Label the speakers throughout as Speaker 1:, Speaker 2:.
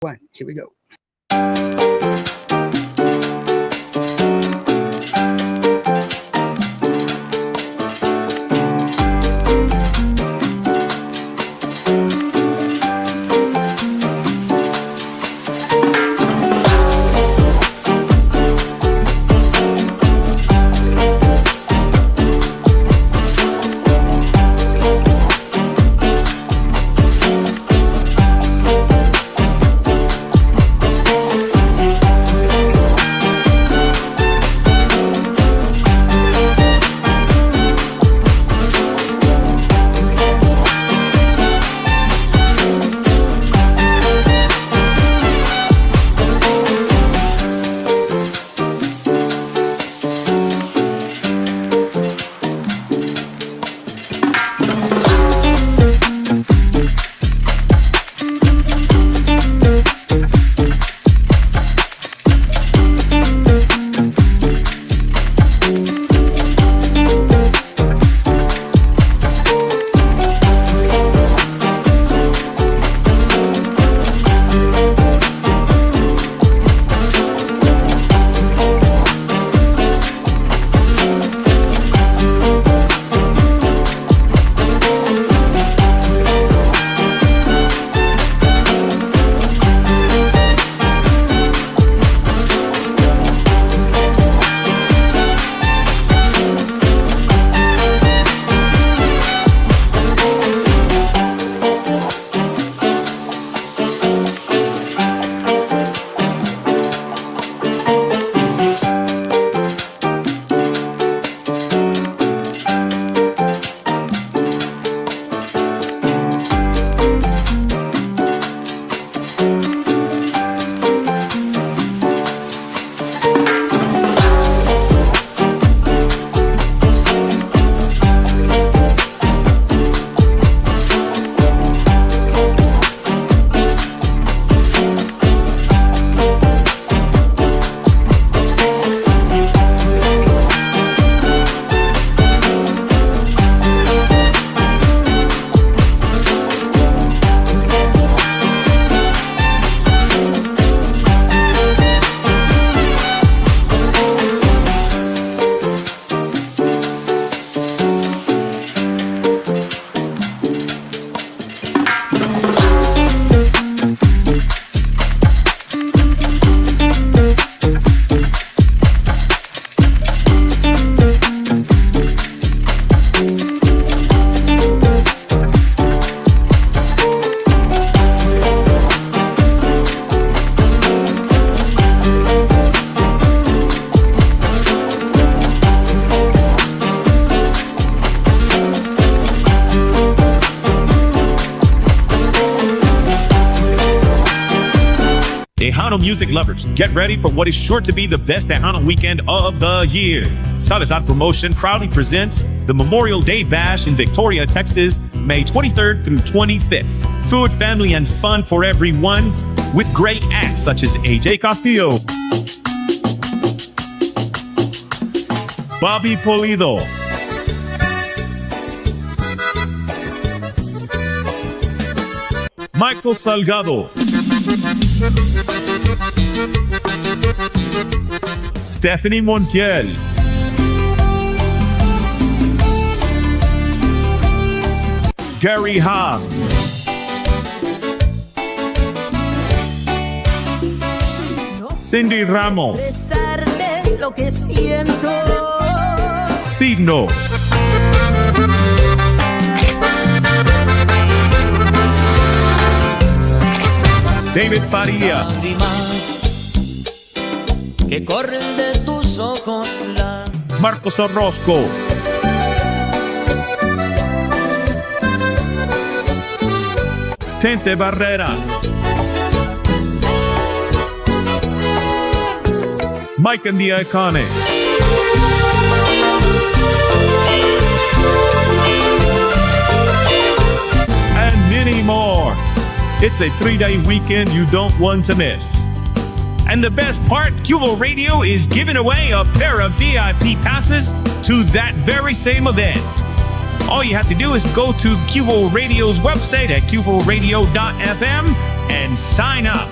Speaker 1: One, here we go.
Speaker 2: Tejano music lovers, get ready for what is sure to be the best Tejano weekend of the year. Salazar Promotion proudly presents the Memorial Day Bash in Victoria, Texas, May 23rd through 25th. Food, family, and fun for everyone with great acts such as AJ Castillo, Bobby Polido, Michael Salgado, Stephanie Montiel, Gary Hobbs, Cindy Ramos, Signo, David Faria,
Speaker 3: que corren de tus ojos
Speaker 2: Marcos Orozco, Tente Barrera, Mike and the Iconic, and many more. It's a 3-day weekend you don't want to miss. And the best part, Cuvo Radio is giving away a pair of VIP passes to that very same event. All you have to do is go to Cuvo Radio's website at cuvoradio.fm and sign up.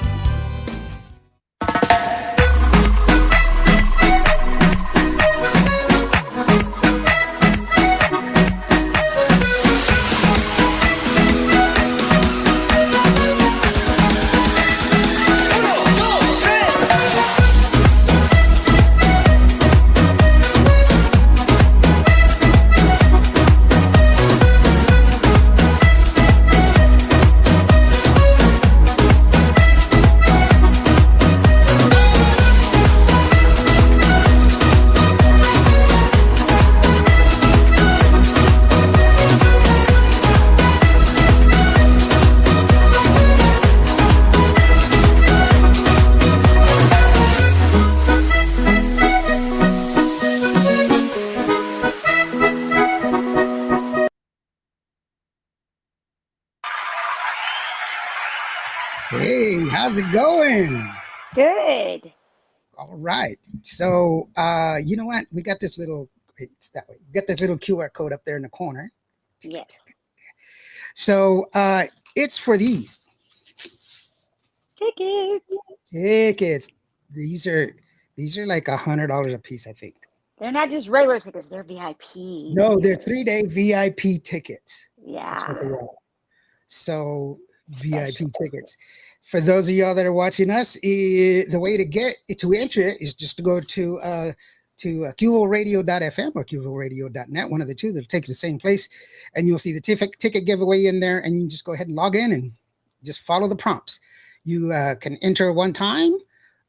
Speaker 1: How's it going?
Speaker 4: Good.
Speaker 1: All right. So, you know what? We got this little, it's that way. We got this little QR code up there in the corner.
Speaker 4: Yes.
Speaker 1: So, it's for these
Speaker 4: Tickets.
Speaker 1: These are like $100 a piece, I think.
Speaker 4: They're not just regular tickets, they're VIP.
Speaker 1: No, they're 3-day VIP tickets.
Speaker 4: Yeah.
Speaker 1: That's what they are. So, VIP tickets. For those of y'all that are watching us, the way to enter it is just to go to QVOradio.fm or QVOradio.net, one of the two that takes the same place, and you'll see the ticket giveaway in there, and you can just go ahead and log in and just follow the prompts. You can enter one time,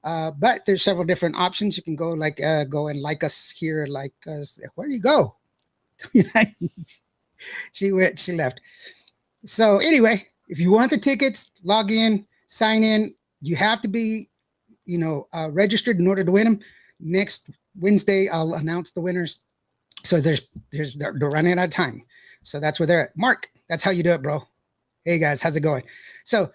Speaker 1: but there's several different options. You can go and like us here, like us. Where do you go? She left. So anyway, if you want the tickets, log in, sign in. You have to be, registered in order to win them. Next Wednesday, I'll announce the winners. So they're running out of time. So that's where they're at. Mark, that's how you do it, bro. Hey guys, how's it going? So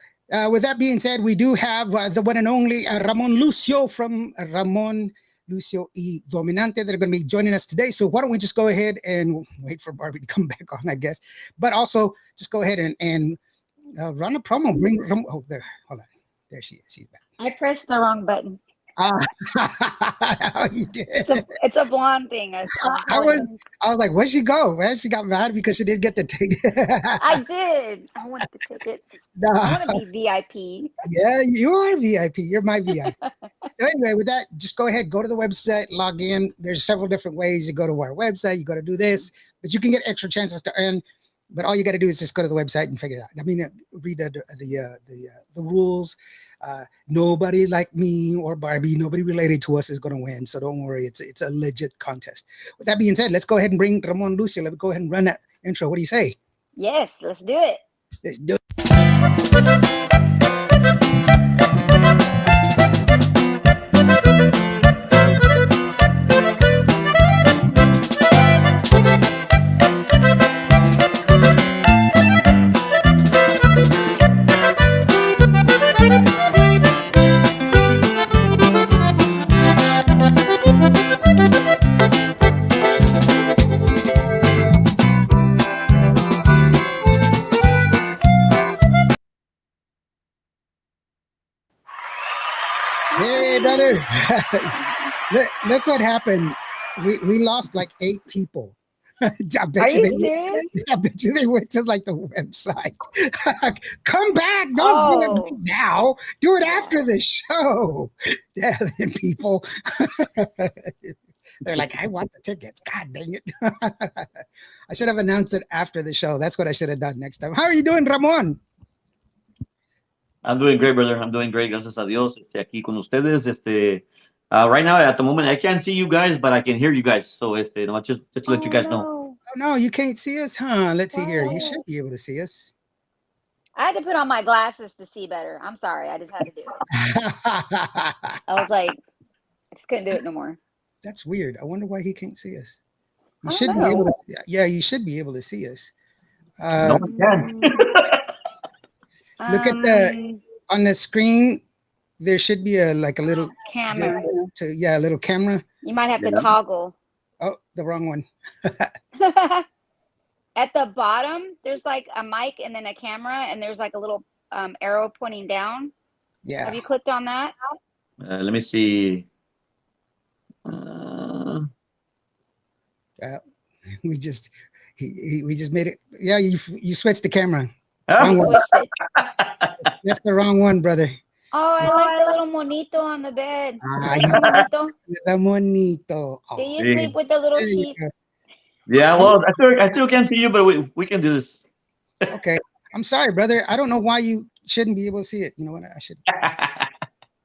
Speaker 1: with that being said, we do have the one and only Ramon Lucio from Ramon Lucio y Dominante that are going to be joining us today. So why don't we just go ahead and wait for Barbie to come back on, I guess. But also just go ahead and run a promo. There. Hold on. There she is. She's back.
Speaker 4: I pressed the wrong button.
Speaker 1: You did.
Speaker 4: It's a blonde thing.
Speaker 1: I was like, where'd she go? Well, she got mad because she didn't get the ticket.
Speaker 4: I did. I want the tickets.
Speaker 1: No.
Speaker 4: I want to be VIP.
Speaker 1: Yeah, you are VIP. You're my VIP. So anyway, with that, just go ahead, go to the website, log in. There's several different ways. You go to our website, you got to do this, but you can get extra chances to earn. But all you got to do is just go to the website and figure it out. I mean, read the rules. Nobody like me or Barbie, nobody related to us is going to win. So don't worry. It's a legit contest. With that being said, let's go ahead and bring Ramon Lucio. Let's go ahead and run that intro. What do you say?
Speaker 4: Yes, let's do it.
Speaker 1: Let's do it. Hey, brother. look what happened. We lost like 8 people. I bet
Speaker 4: Are you serious?
Speaker 1: I bet you they went to like the website. Come back. Don't do it now. Do it after the show. Yeah, people. They're like, I want the tickets. God dang it. I should have announced it after the show. That's what I should have done next time. How are you doing, Ramon?
Speaker 5: I'm doing great, brother. I'm doing great. Gracias a Dios. Aquí con ustedes. Right now, at the moment, I can't see you guys, but I can hear you guys. So, no, just to let you guys know.
Speaker 1: Oh, no, you can't see us, huh? Let's see here. You should be able to see us.
Speaker 4: I had to put on my glasses to see better. I'm sorry. I just had to do it. I was like, I just couldn't do it no more.
Speaker 1: That's weird. I wonder why he can't see us. You should be able to. Yeah, you should be able to see us.
Speaker 5: No, I can't.
Speaker 1: Look at on the screen. There should be a little
Speaker 4: camera.
Speaker 1: A little camera.
Speaker 4: You might have to toggle.
Speaker 1: Oh, the wrong one.
Speaker 4: At the bottom, there's like a mic and then a camera, and there's like a little arrow pointing down.
Speaker 1: Yeah.
Speaker 4: Have you clicked on that?
Speaker 5: Let me see.
Speaker 1: We just made it. Yeah, you switched the camera. That's the wrong one, brother.
Speaker 4: Oh, I like the little monito on the bed.
Speaker 1: The monito.
Speaker 4: Do you sleep with the little sheep?
Speaker 5: Yeah, well, I still can't see you, but we can do this.
Speaker 1: Okay. I'm sorry, brother. I don't know why you shouldn't be able to see it. You know what? I should.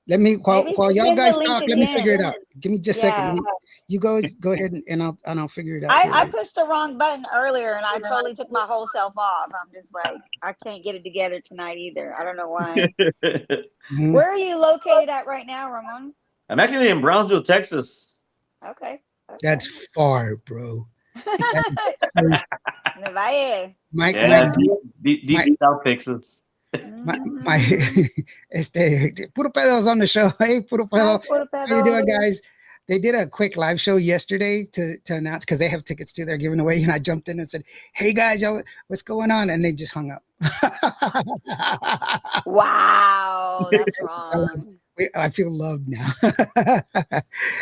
Speaker 1: Let me while y'all guys talk. Let me figure it out. Give me just a second. You guys go ahead and I'll figure it out.
Speaker 4: I pushed the wrong button earlier and I totally took my whole self off. I'm just like, I can't get it together tonight either. I don't know why. Where are you located at right now, Ramon?
Speaker 5: I'm actually in Brownsville, Texas.
Speaker 4: Okay.
Speaker 1: That's far, bro.
Speaker 4: In the Valle.
Speaker 1: Mike,
Speaker 5: deep South Texas.
Speaker 1: my Puro Pedo's on the show. Hey, Puro Pedo. How you doing, guys? They did a quick live show yesterday to announce, because they have tickets too. They're giving away, and I jumped in and said, "Hey guys, y'all, what's going on?" And they just hung up.
Speaker 4: Wow, that's wrong.
Speaker 1: I feel loved now.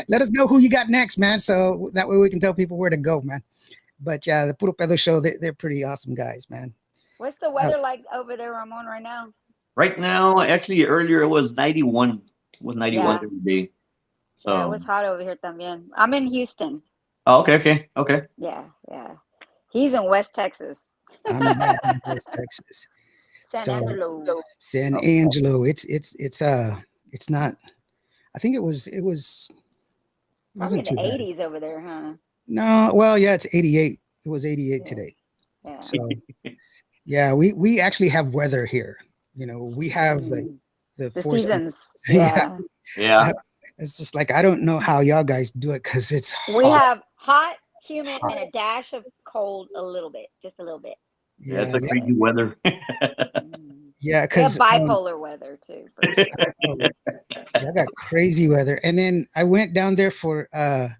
Speaker 1: Let us know who you got next, man, so that way we can tell people where to go, man. But yeah, the Puro Pedo show, they're pretty awesome guys, man.
Speaker 4: What's the weather like over there, Ramon, right now?
Speaker 5: Right now, actually, earlier it was 91. It was 91 every day. So
Speaker 4: yeah, it was hot over here también. I'm in Houston.
Speaker 5: Oh, okay.
Speaker 4: Yeah. He's in West Texas.
Speaker 1: I'm back in West Texas.
Speaker 4: San Angelo.
Speaker 1: San Angelo. It's not. I think it was.
Speaker 4: Probably in the
Speaker 1: too bad.
Speaker 4: 80s over there, huh?
Speaker 1: No, well, yeah, it's 88. It was 88 today.
Speaker 4: Yeah.
Speaker 1: So, yeah, we actually have weather here. You know, we have the four
Speaker 4: seasons.
Speaker 5: Yeah.
Speaker 1: It's just like, I don't know how y'all guys do it, because it's hot.
Speaker 4: We have hot, humid, and a dash of cold, just a little bit.
Speaker 5: Yeah, it's a crazy weather.
Speaker 1: Yeah, because
Speaker 4: bipolar weather too.
Speaker 1: I got crazy weather, and then I went down there for to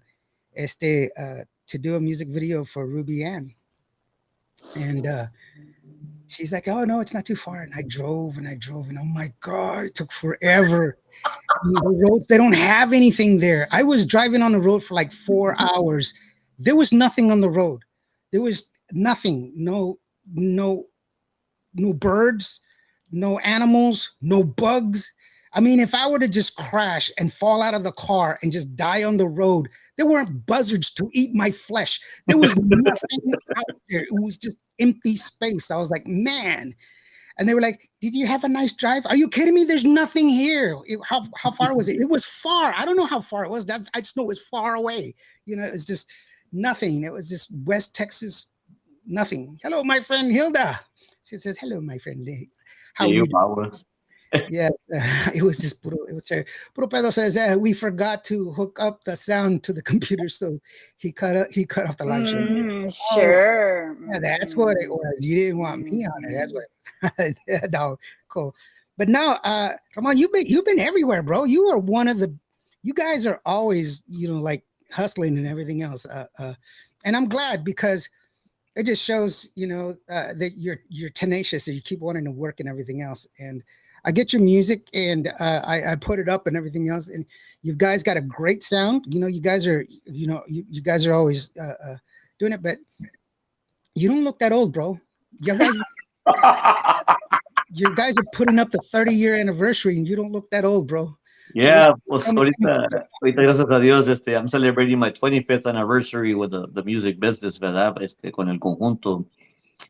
Speaker 1: do a music video for Ruby Ann, and she's like, "Oh no, it's not too far." And I drove, and oh my God, it took forever. The roads, they don't have anything there. I was driving on the road for like 4 hours. There was nothing on the road. There was nothing. No birds, no animals, no bugs. I mean, if I were to just crash and fall out of the car and just die on the road, there weren't buzzards to eat my flesh. There was nothing out there. It was just empty space. I was like, man. And they were like, "Did you have a nice drive?" Are you kidding me? There's nothing here. How far was it? It was far. I don't know how far it was. I just know it was far away. You know, it's just nothing. It was just West Texas, nothing. "Hello, my friend Hilda." She says, "Hello, my friend. How are you?" Yes, it was just Puro Pedo says, "We forgot to hook up the sound to the computer, so he cut off the live show."
Speaker 4: Sure.
Speaker 1: Yeah, that's what it was. You didn't want me on it. That's what. Yeah, no, cool. But now, Ramon, you've been everywhere, bro. You are one of the. You guys are always, like, hustling and everything else. And I'm glad, because it just shows, that you're tenacious and you keep wanting to work and everything else. And I get your music, and I put it up and everything else, and you guys got a great sound. You guys are, you guys are always doing it, but you don't look that old, bro. You guys are putting up the 30-year anniversary, and you don't look that old, bro.
Speaker 5: Yeah, pues ahorita gracias a Dios, I'm celebrating my 25th anniversary with the music business, ¿verdad? Con el conjunto.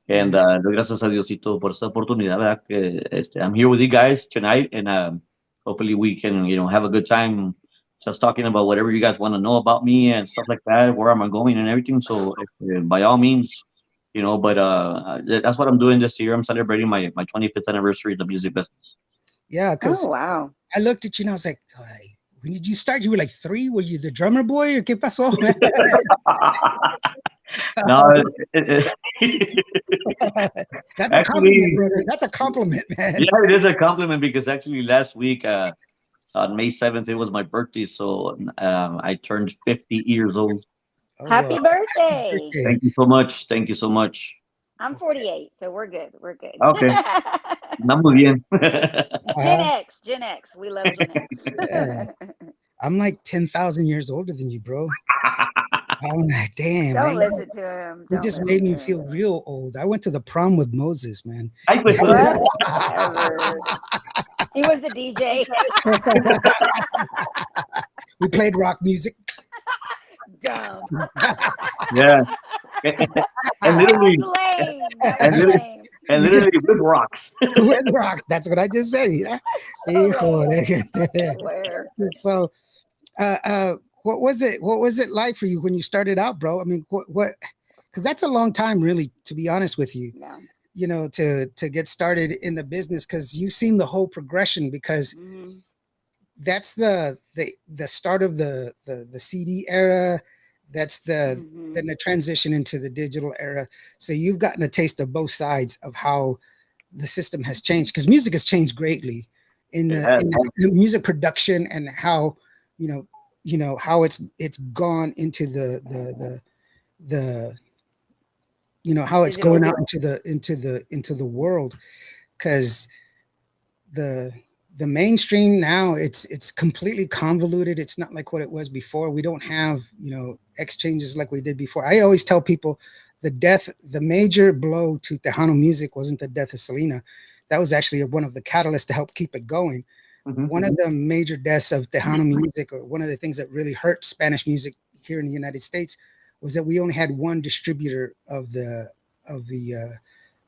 Speaker 5: And gracias a Diosito por esta oportunidad, ¿verdad? Que I'm here with you guys tonight, and hopefully we can, have a good time just talking about whatever you guys want to know about me and stuff like that, where am I going and everything. So by all means, but that's what I'm doing this year. I'm celebrating my 25th anniversary of the music business.
Speaker 1: Yeah, because
Speaker 4: wow.
Speaker 1: I looked at you and I was like, when did you start? You were like 3? Were you the drummer boy, or qué pasó?
Speaker 5: No,
Speaker 1: that's a compliment, brother. That's a compliment, man.
Speaker 5: Yeah, it is a compliment, because actually last week, on May 7th, it was my birthday, so I turned 50 years old.
Speaker 1: Oh,
Speaker 4: happy birthday!
Speaker 5: Thank you so much. Thank you so much.
Speaker 4: I'm 48, so we're good.
Speaker 5: Okay. Muy bien.
Speaker 4: Gen X. We love Gen X.
Speaker 1: Yeah. I'm like 10,000 years older than you, bro. I'm like, damn.
Speaker 4: Don't listen to him.
Speaker 1: It just made me feel real old. I went to the prom with Moses, man.
Speaker 5: Ay, pues,
Speaker 4: he was the DJ.
Speaker 1: We played rock music.
Speaker 4: Dumb.
Speaker 5: Yeah. And literally with rocks.
Speaker 1: With rocks. That's what I just said. So, what was it like for you when you started out, bro? I mean, what? Because that's a long time, really, to be honest with you.
Speaker 4: Yeah.
Speaker 1: To get started in the business, because you've seen the whole progression. Because that's the start of the CD era. That's then the transition into the digital era. So you've gotten a taste of both sides of how the system has changed, because music has changed greatly in the music production, and how how it's gone into the how it's going out into the world, because the mainstream now, it's completely convoluted. It's not like what it was before. We don't have exchanges like we did before. I always tell people the major blow to Tejano music wasn't the death of Selena. That was actually one of the catalysts to help keep it going. One of the major deaths of Tejano music, or one of the things that really hurt Spanish music here in the United States, was that we only had one distributor of the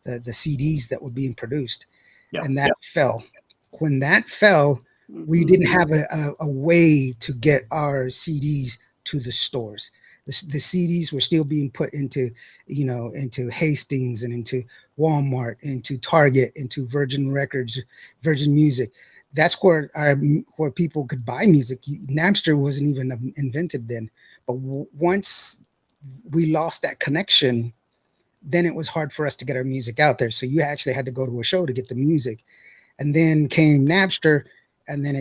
Speaker 1: CDs that were being produced, and that fell. When that fell, we didn't have a way to get our CDs to the stores. The CDs were still being put into Hastings, and into Walmart, into Target, into Virgin Records, Virgin Music. That's where people could buy music. Napster wasn't even invented then. But once we lost that connection, then it was hard for us to get our music out there. So you actually had to go to a show to get the music. And then came Napster, and then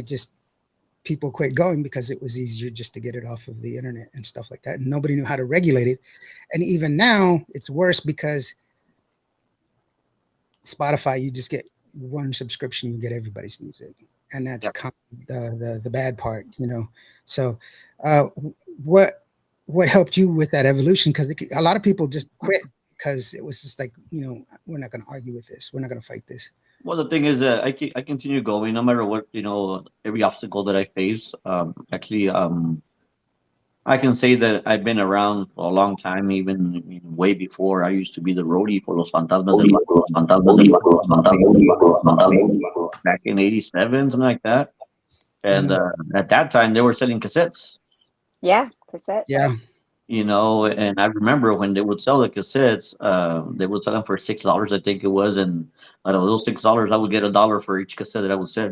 Speaker 1: people quit going, because it was easier just to get it off of the internet and stuff like that. And nobody knew how to regulate it. And even now it's worse, because Spotify, you just get one subscription, you get everybody's music. And that's kind of the bad part, So what helped you with that evolution? Because a lot of people just quit, because it was just like, we're not going to argue with this. We're not going to fight this.
Speaker 5: Well, the thing is that I continue going no matter what, every obstacle that I face. I can say that I've been around for a long time, even way before. I used to be the roadie for Los Fantasmas back in '87, something like that. And at that time, they were selling cassettes.
Speaker 4: Yeah, cassettes.
Speaker 1: Yeah.
Speaker 5: And I remember when they would sell the cassettes, they would sell them for $6, I think it was, and out of those $6, I would get $1 for each cassette that I would sell.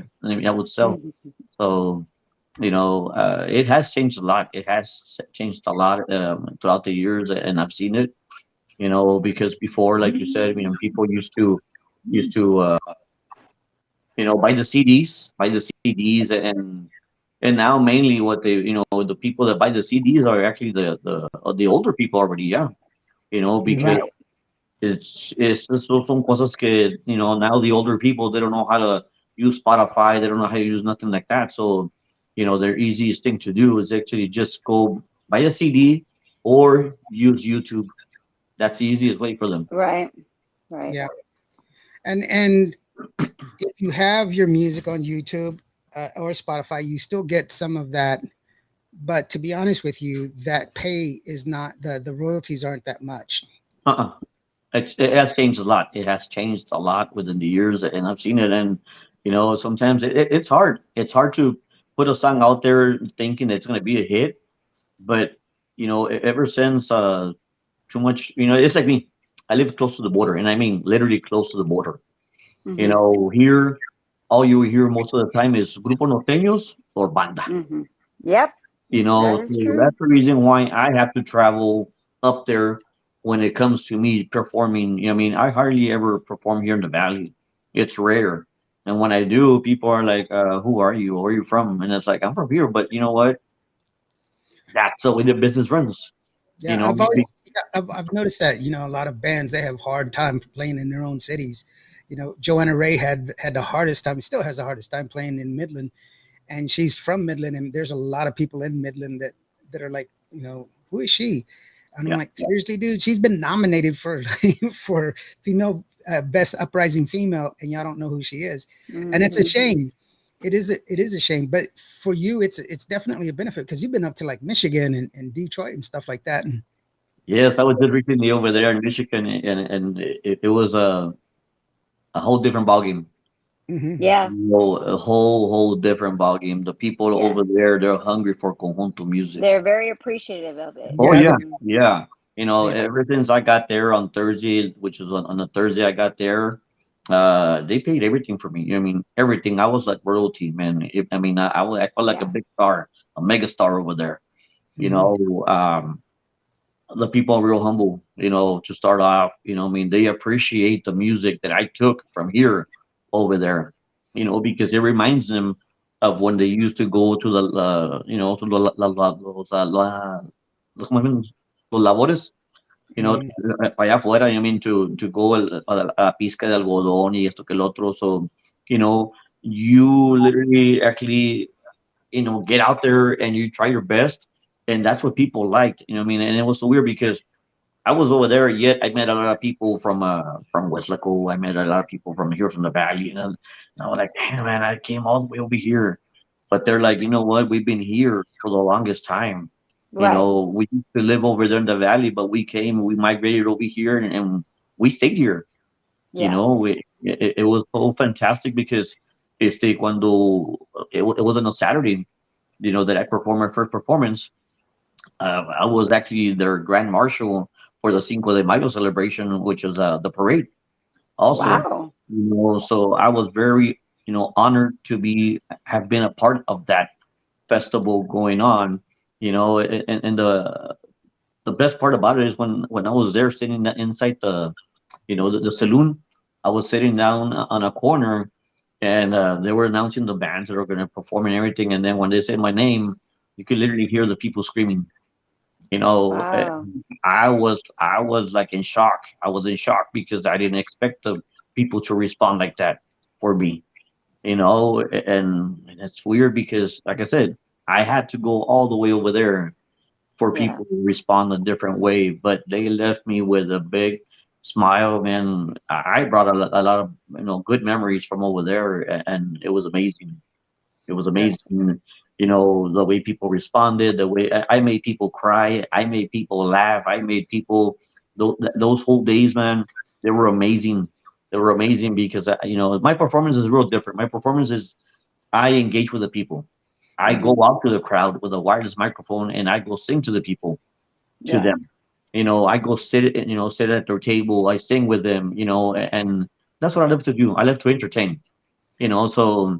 Speaker 5: So, it has changed a lot. It has changed a lot throughout the years, and I've seen it. Because before, like you said, people used to buy the CDs, and now mainly what they, the people that buy the CDs are actually the older people already, because it's son cosas que, now the older people, they don't know how to use Spotify, they don't know how to use nothing like that. So, their easiest thing to do is actually just go buy a CD or use YouTube. That's the easiest way for them.
Speaker 4: Right.
Speaker 1: Yeah. And if you have your music on YouTube or Spotify, you still get some of that. But to be honest with you, that pay is not, the royalties aren't that much.
Speaker 5: It has changed a lot. It has changed a lot within the years, and I've seen it. And sometimes it's hard. It's hard to put a song out there thinking it's going to be a hit. But ever since too much, it's like me. I live close to the border, and I mean literally close to the border. Here, all you hear most of the time is Grupo Norteños or Banda.
Speaker 4: Yep.
Speaker 5: That's the reason why I have to travel up there when it comes to me performing. I hardly ever perform here in the Valley. It's rare. And when I do, people are like, who are you? Where are you from? And it's like, I'm from here. But you know what? That's the way the business runs.
Speaker 1: Yeah, I've noticed that, a lot of bands, they have hard time playing in their own cities. Joanna Ray had the hardest time, still has the hardest time playing in Midland. And she's from Midland. And there's a lot of people in Midland that are like, who is she? And I'm like, seriously, dude, she's been nominated for female best uprising female, and y'all don't know who she is. And it's a shame. It is a shame. But for you, it's definitely a benefit, because you've been up to like Michigan and Detroit and stuff like that. And
Speaker 5: yes, I was just recently over there in Michigan, and it was a whole different ballgame.
Speaker 4: Yeah.
Speaker 5: A whole different ballgame. The people over there, they're hungry for conjunto music.
Speaker 4: They're very appreciative of it.
Speaker 5: Oh yeah. Ever since I got there on Thursday, which was on a Thursday I got there, they paid everything for me. Everything. I was like royalty, man. I felt like a big star, a mega star over there. the people are real humble, to start off. I mean, they appreciate the music that I took from here over there, because it reminds them of when they used to go to the, to the, ¿cómo se llaman? Los labores,
Speaker 1: Mm,
Speaker 5: para allá afuera, to go a pizca de algodón y esto que el otro. So, you literally actually, get out there and you try your best. And that's what people liked, what I mean? And it was so weird because I was over there, yet I met a lot of people from Westlaco. I met a lot of people from here, from the valley, and I was like, damn, man, I came all the way over here. But they're like, you know what? We've been here for the longest time.
Speaker 4: Right.
Speaker 5: We used to live over there in the valley, but we migrated over here, and we stayed here.
Speaker 4: Yeah.
Speaker 5: It was so fantastic because cuando it was on a Saturday, that I performed my first performance. I was actually their grand marshal for the Cinco de Mayo celebration, which is the parade. Also,
Speaker 4: Wow.
Speaker 5: so I was very, honored to have been a part of that festival going on. And the best part about it is when I was there sitting inside the saloon, I was sitting down on a corner, and they were announcing the bands that are going to perform and everything. And then when they said my name, you could literally hear the people screaming. You know, uh,
Speaker 4: Wow.
Speaker 5: I was like in shock. I was in shock because I didn't expect the people to respond like that for me. And it's weird because, like I said, I had to go all the way over there for
Speaker 4: Yeah.
Speaker 5: people to respond a different way, but they left me with a big smile, man. I brought a lot of good memories from over there, and it was amazing. It was
Speaker 1: that's
Speaker 5: amazing. The way people responded, the way I made people cry, I made people laugh, I made people those whole days, man. They were amazing. They were amazing because my performance is real different. My performance is I engage with the people. I go
Speaker 4: Hmm.
Speaker 5: out to the crowd with a wireless microphone and I go sing to the people, to
Speaker 4: Yeah.
Speaker 5: them. I go sit at their table. I sing with them. And that's what I love to do. I love to entertain. So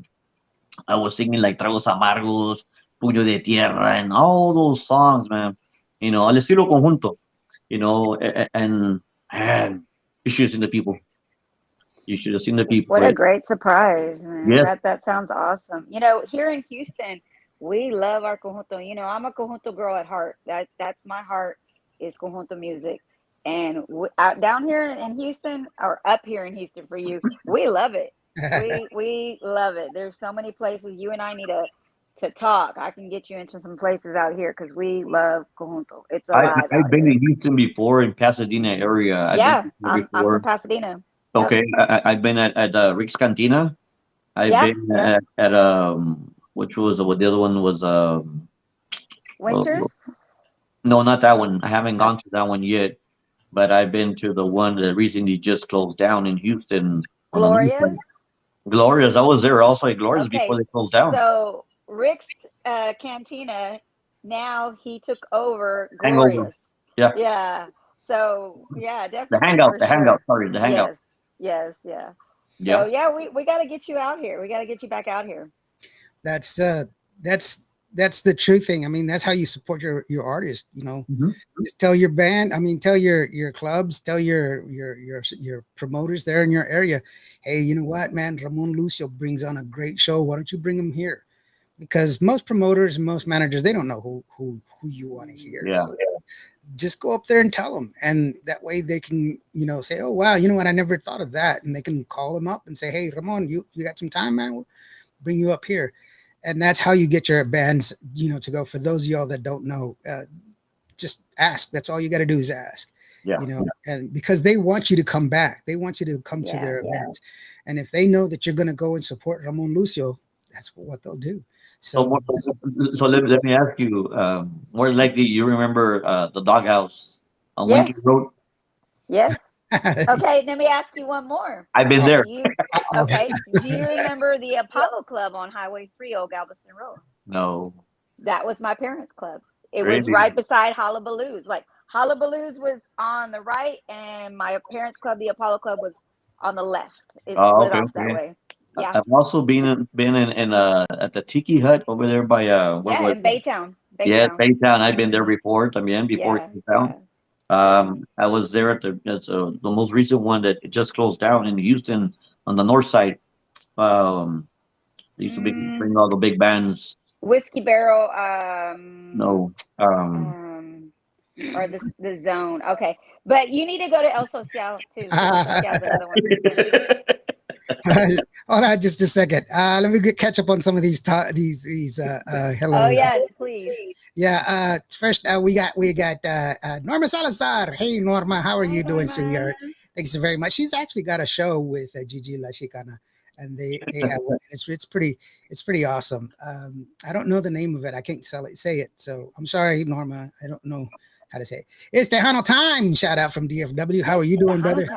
Speaker 5: I was singing like Tragos Amargos, Puño de Tierra, and all those songs, man. Al estilo conjunto. And man, you should have seen the people. You should have seen the people.
Speaker 4: What a great surprise, man.
Speaker 5: Yes,
Speaker 4: That sounds awesome. Here in Houston, we love our conjunto. I'm a conjunto girl at heart. That's my heart is conjunto music. And out down here in Houston, or up here in Houston for you, we love it. We love it. There's so many places you and I need to talk. I can get you into some places out here because we love conjunto. It's alive
Speaker 5: I've
Speaker 4: out
Speaker 5: been
Speaker 4: here.
Speaker 5: to Houston before, in Pasadena area. I've been
Speaker 4: Yeah,
Speaker 5: there
Speaker 4: I'm from
Speaker 5: before.
Speaker 4: Pasadena. Yep.
Speaker 5: Okay, I've been at Rick's Cantina. I've
Speaker 4: Yeah,
Speaker 5: been
Speaker 4: yeah.
Speaker 5: at which was what the other one was uh,
Speaker 4: Winters.
Speaker 5: no, not that one. I haven't
Speaker 4: Uh,
Speaker 5: gone to that one yet, but I've been to the one that recently just closed down in Houston on the north
Speaker 4: Gloria's.
Speaker 5: side. Glorious. I was there also at Glorious before
Speaker 4: Okay,
Speaker 5: they closed down.
Speaker 4: so Rick's Cantina, now he took over
Speaker 5: Hangover.
Speaker 4: Glorious.
Speaker 5: Yeah,
Speaker 4: Yeah. So yeah, definitely for
Speaker 5: the hangout.
Speaker 4: sure.
Speaker 5: Sorry, the hangout.
Speaker 4: Yes. Yes. Yeah. So
Speaker 5: Yeah.
Speaker 4: yeah, we got to get you out here. We got to get you back out here.
Speaker 1: that's uh that's that's the true thing. I mean, that's how you support your artist.
Speaker 5: Hmm.
Speaker 1: Just tell your band. I mean, tell your clubs, tell your promoters there in your area. Hey, you know what, man? Ramon Lucio brings on a great show. Why don't you bring him here? Because most promoters and most managers, they don't know who you want to hear.
Speaker 5: Yeah.
Speaker 1: So just go up there and tell them, and that way they can say, oh wow, you know what, I never thought of that, and they can call them up and say, hey Ramon, you got some time, man? We'll bring you up here. And that's how you get your bands to go. For those of y'all that don't know, just ask. That's all you got to do is ask.
Speaker 5: Yeah.
Speaker 1: And because they want you to come back, they want you to come to
Speaker 4: Yeah.
Speaker 1: their events. And if they know that you're going to go and support Ramon Lucio, that's what they'll do.
Speaker 5: So
Speaker 1: So
Speaker 5: let me ask you. More likely, you remember the doghouse on
Speaker 4: Yes.
Speaker 5: Lincoln Road?
Speaker 4: Yes. Okay. Let me ask you one more.
Speaker 5: I've been there.
Speaker 4: Do you? Okay. Do you remember the Apollo Club on Highway 3, Old Galveston Road?
Speaker 5: No,
Speaker 4: That was my parents' club. It was
Speaker 5: really.
Speaker 4: right beside Hullabaloo's. Like Hullabaloo's was on the right, and my parents' club, the Apollo Club, was on the left. It
Speaker 5: Oh,
Speaker 4: split
Speaker 5: okay,
Speaker 4: off that
Speaker 5: okay.
Speaker 4: way. Yeah,
Speaker 5: I've also been in at the Tiki Hut over there by what
Speaker 4: yeah,
Speaker 5: was
Speaker 4: in
Speaker 5: it?
Speaker 4: Baytown,
Speaker 5: Yes,
Speaker 4: Baytown.
Speaker 5: Baytown. I've been there before también before it
Speaker 4: Yeah,
Speaker 5: closed
Speaker 4: yeah.
Speaker 5: down. I was there at the most recent one that it just closed down in Houston on the north side. Um, they used to
Speaker 4: Mm,
Speaker 5: bring all the big bands.
Speaker 4: Whiskey Barrel,
Speaker 5: No,
Speaker 4: um, or the Zone. Okay, but you need to go to El Social too, because El Social is another one.
Speaker 1: Hold on just a second. Let me catch up on some of these hello.
Speaker 4: Oh yes, please.
Speaker 1: Yeah, first we got Norma Salazar. Hey Norma, how are you doing, sweetheart? Thanks so very much. She's actually got a show with Gigi La Chicana, and they have it's pretty awesome. I don't know the name of it. I can't say it. So I'm sorry, Norma. I don't know how to say it. It's Tejano time. Shout out from DFW. How are you doing, brother?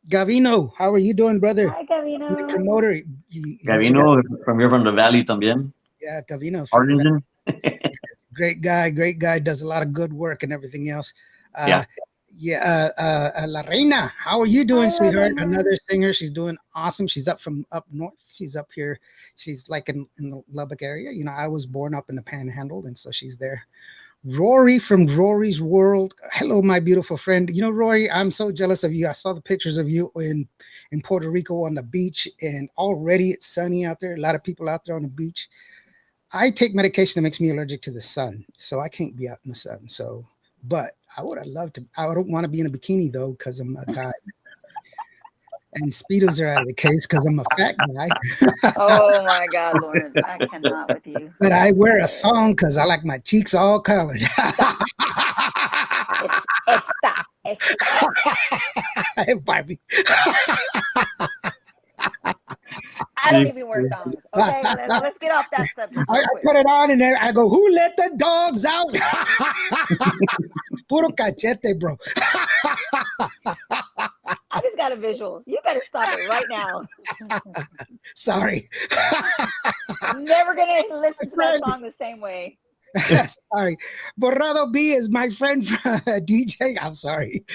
Speaker 1: Gavino, how are you doing, brother?
Speaker 4: Hi,
Speaker 1: The
Speaker 4: Gavino.
Speaker 1: promoter.
Speaker 5: Gavino from the valley también.
Speaker 1: Yeah, Gavino.
Speaker 5: Arlington.
Speaker 1: Great guy, does a lot of good work and everything else.
Speaker 5: Yeah.
Speaker 1: La Reina, how are you doing,
Speaker 4: Hi,
Speaker 1: sweetheart?
Speaker 4: Reina.
Speaker 1: Another singer. She's doing awesome. She's up from up north. She's up here. She's like in the Lubbock area. You know, I was born up in the Panhandle, and so she's there. Rory from Rory's World. Hello, my beautiful friend. You know, Rory, I'm so jealous of you. I saw the pictures of you in Puerto Rico on the beach, and already it's sunny out there. A lot of people out there on the beach. I take medication that makes me allergic to the sun, so I can't be out in the sun. So, but I would have loved to. I don't want to be in a bikini though, because I'm a guy. And speedos are out of the case because I'm a fat guy.
Speaker 4: Oh my God, Lawrence, I cannot with you.
Speaker 1: But I wear a thong because I like my cheeks all colored.
Speaker 4: Stop.
Speaker 1: Barbie.
Speaker 4: I don't even wear thongs. Okay, let's get off that subject.
Speaker 1: I put it on and then I go, who let the dogs out? Puro cachete, bro.
Speaker 4: I just got a visual. You better stop it right now.
Speaker 1: Sorry.
Speaker 4: I'm never gonna listen to that song the same way.
Speaker 1: Sorry. Borrado B is my friend from DJ. I'm sorry.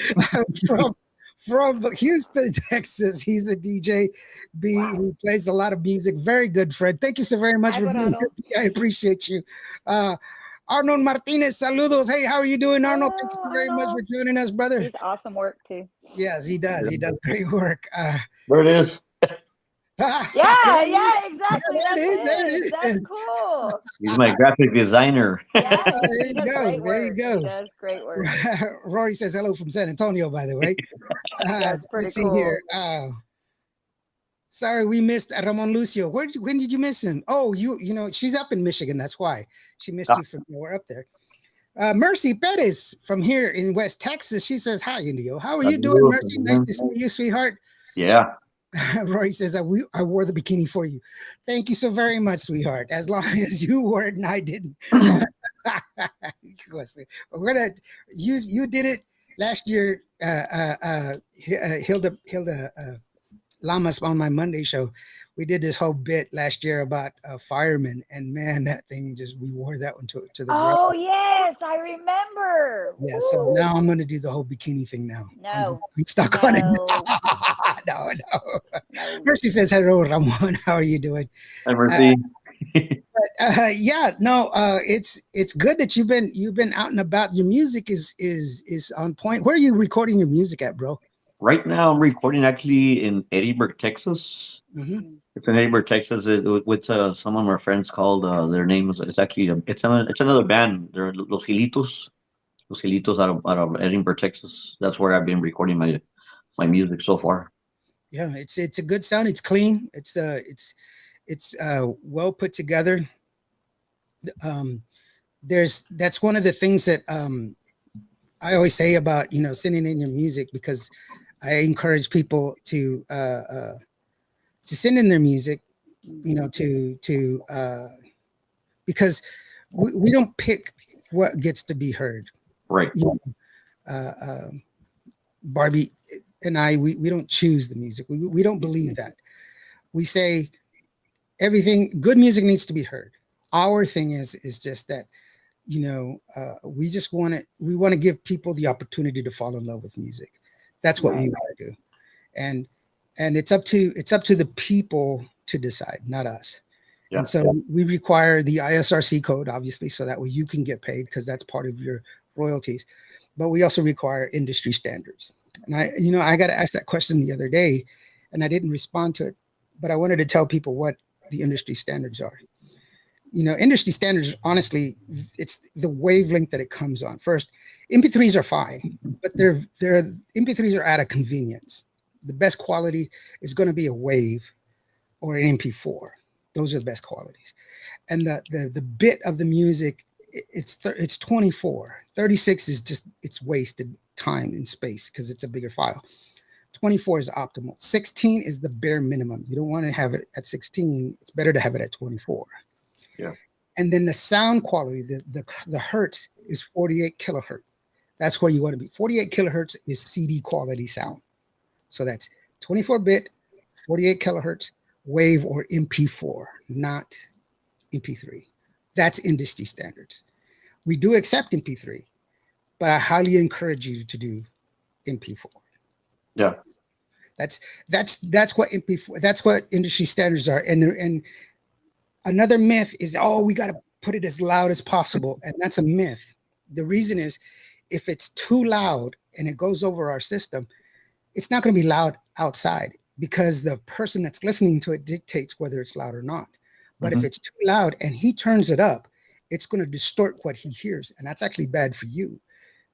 Speaker 1: From Houston, Texas. He's a DJ. B. Wow. He plays a lot of music. Very good friend. Thank you so very much for being here. I appreciate you. Arnold Martinez, saludos. Hey, how are you doing, Arnold? Thank you so very much for joining us, brother.
Speaker 4: He's awesome work too.
Speaker 1: Yes, he does. He does great work.
Speaker 5: There it is.
Speaker 4: yeah, exactly. There it is. That's cool.
Speaker 5: He's my graphic designer.
Speaker 4: Yeah,
Speaker 1: there you go. There you go.
Speaker 4: He does great work.
Speaker 1: Rory says hello from San Antonio, by the way.
Speaker 4: That's pretty cool.
Speaker 1: Here. Sorry, we missed Ramon Lucio. When did you miss him? Oh, you know, she's up in Michigan. That's why she missed you from nowhere up there. Mercy Perez from here in West Texas. She says, hi, Indio. How are you doing, Mercy? Nice to see you, sweetheart.
Speaker 5: Yeah.
Speaker 1: Rory says, I wore the bikini for you. Thank you so very much, sweetheart. As long as you wore it and I didn't. We're going to use, you did it last year, Hilda Lamas on my Monday show. We did this whole bit last year about firemen, and man, that thing we wore that one to the
Speaker 4: ground. Yes, I remember.
Speaker 1: Yeah, so now I'm going to do the whole bikini thing now.
Speaker 4: No.
Speaker 1: I'm stuck on it. No. Mercy says, hello, Ramon. How are you doing?
Speaker 5: Hi, Mercy.
Speaker 1: It's good that you've been out and about. Your music is on point. Where are you recording your music at, bro?
Speaker 5: Right now, I'm recording actually in Eddyburg, Texas.
Speaker 1: Mm-hmm.
Speaker 5: It's in Eddyburg, Texas, with some of my friends called. Their name it's actually it's another band. They're Los Gilitos out of Edinburgh, Texas. That's where I've been recording my music so far.
Speaker 1: Yeah, it's a good sound. It's clean. It's well put together. That's one of the things that I always say about sending in your music, because I encourage people to send in their music, because we don't pick what gets to be heard.
Speaker 5: Right.
Speaker 1: Barbie and I, we don't choose the music. We don't believe that. We say everything good music needs to be heard. Our thing is just that, we just want to give people the opportunity to fall in love with music. That's what we want to do. And it's up to the people to decide, not us. Yeah. And so we require the ISRC code, obviously, so that way you can get paid, because that's part of your royalties. but we also require industry standards. And I got to ask that question the other day, and I didn't respond to it, but I wanted to tell people what the industry standards are. Industry standards, honestly, it's the wavelength that it comes on. First, MP3s are fine, but MP3s are out of convenience. The best quality is going to be a wave or an MP4. Those are the best qualities. And the bit of the music, it's 24. 36 is just, it's wasted time and space because it's a bigger file. 24 is optimal. 16 is the bare minimum. You don't want to have it at 16. It's better to have it at 24.
Speaker 5: Yeah.
Speaker 1: And then the sound quality, the hertz is 48 kilohertz. That's where you want to be. 48 kilohertz is CD quality sound. So that's 24-bit, 48 kilohertz, wave or MP4, not MP3. That's industry standards. We do accept MP3, but I highly encourage you to do MP4.
Speaker 5: Yeah.
Speaker 1: That's what MP4, that's what industry standards are. And another myth is, we got to put it as loud as possible. And that's a myth. The reason is, if it's too loud and it goes over our system, it's not going to be loud outside because the person that's listening to it dictates whether it's loud or not. But if it's too loud and he turns it up, it's going to distort what he hears. And that's actually bad for you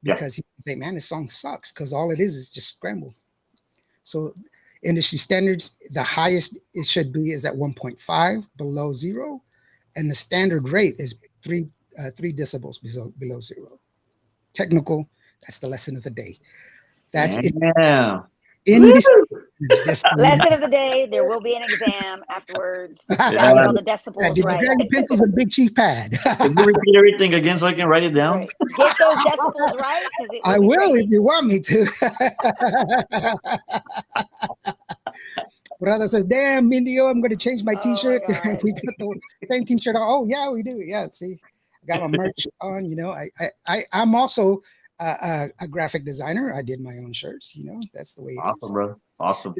Speaker 1: because he can say, man, this song sucks, because all it is just scramble. So industry standards, the highest it should be is at 1.5 below 0. And the standard rate is 3 decibels below 0. Technical, that's the lesson of the day. That's it.
Speaker 4: Lesson of the day. There will be an exam afterwards. Get all the decibels
Speaker 1: did
Speaker 4: right.
Speaker 1: you grab your pencils and Big Chief pad?
Speaker 5: Can you repeat everything again so I can write it down?
Speaker 4: Right. Get those decibels right.
Speaker 1: I will if you want me to. Brother says, damn, Mindio, I'm going to change my T-shirt. We got the same T-shirt on. Oh, yeah, we do. Yeah, see, I got my merch on. I'm also a graphic designer. I did my own shirts. That's the way it
Speaker 5: awesome,
Speaker 1: is.
Speaker 5: Bro. Awesome.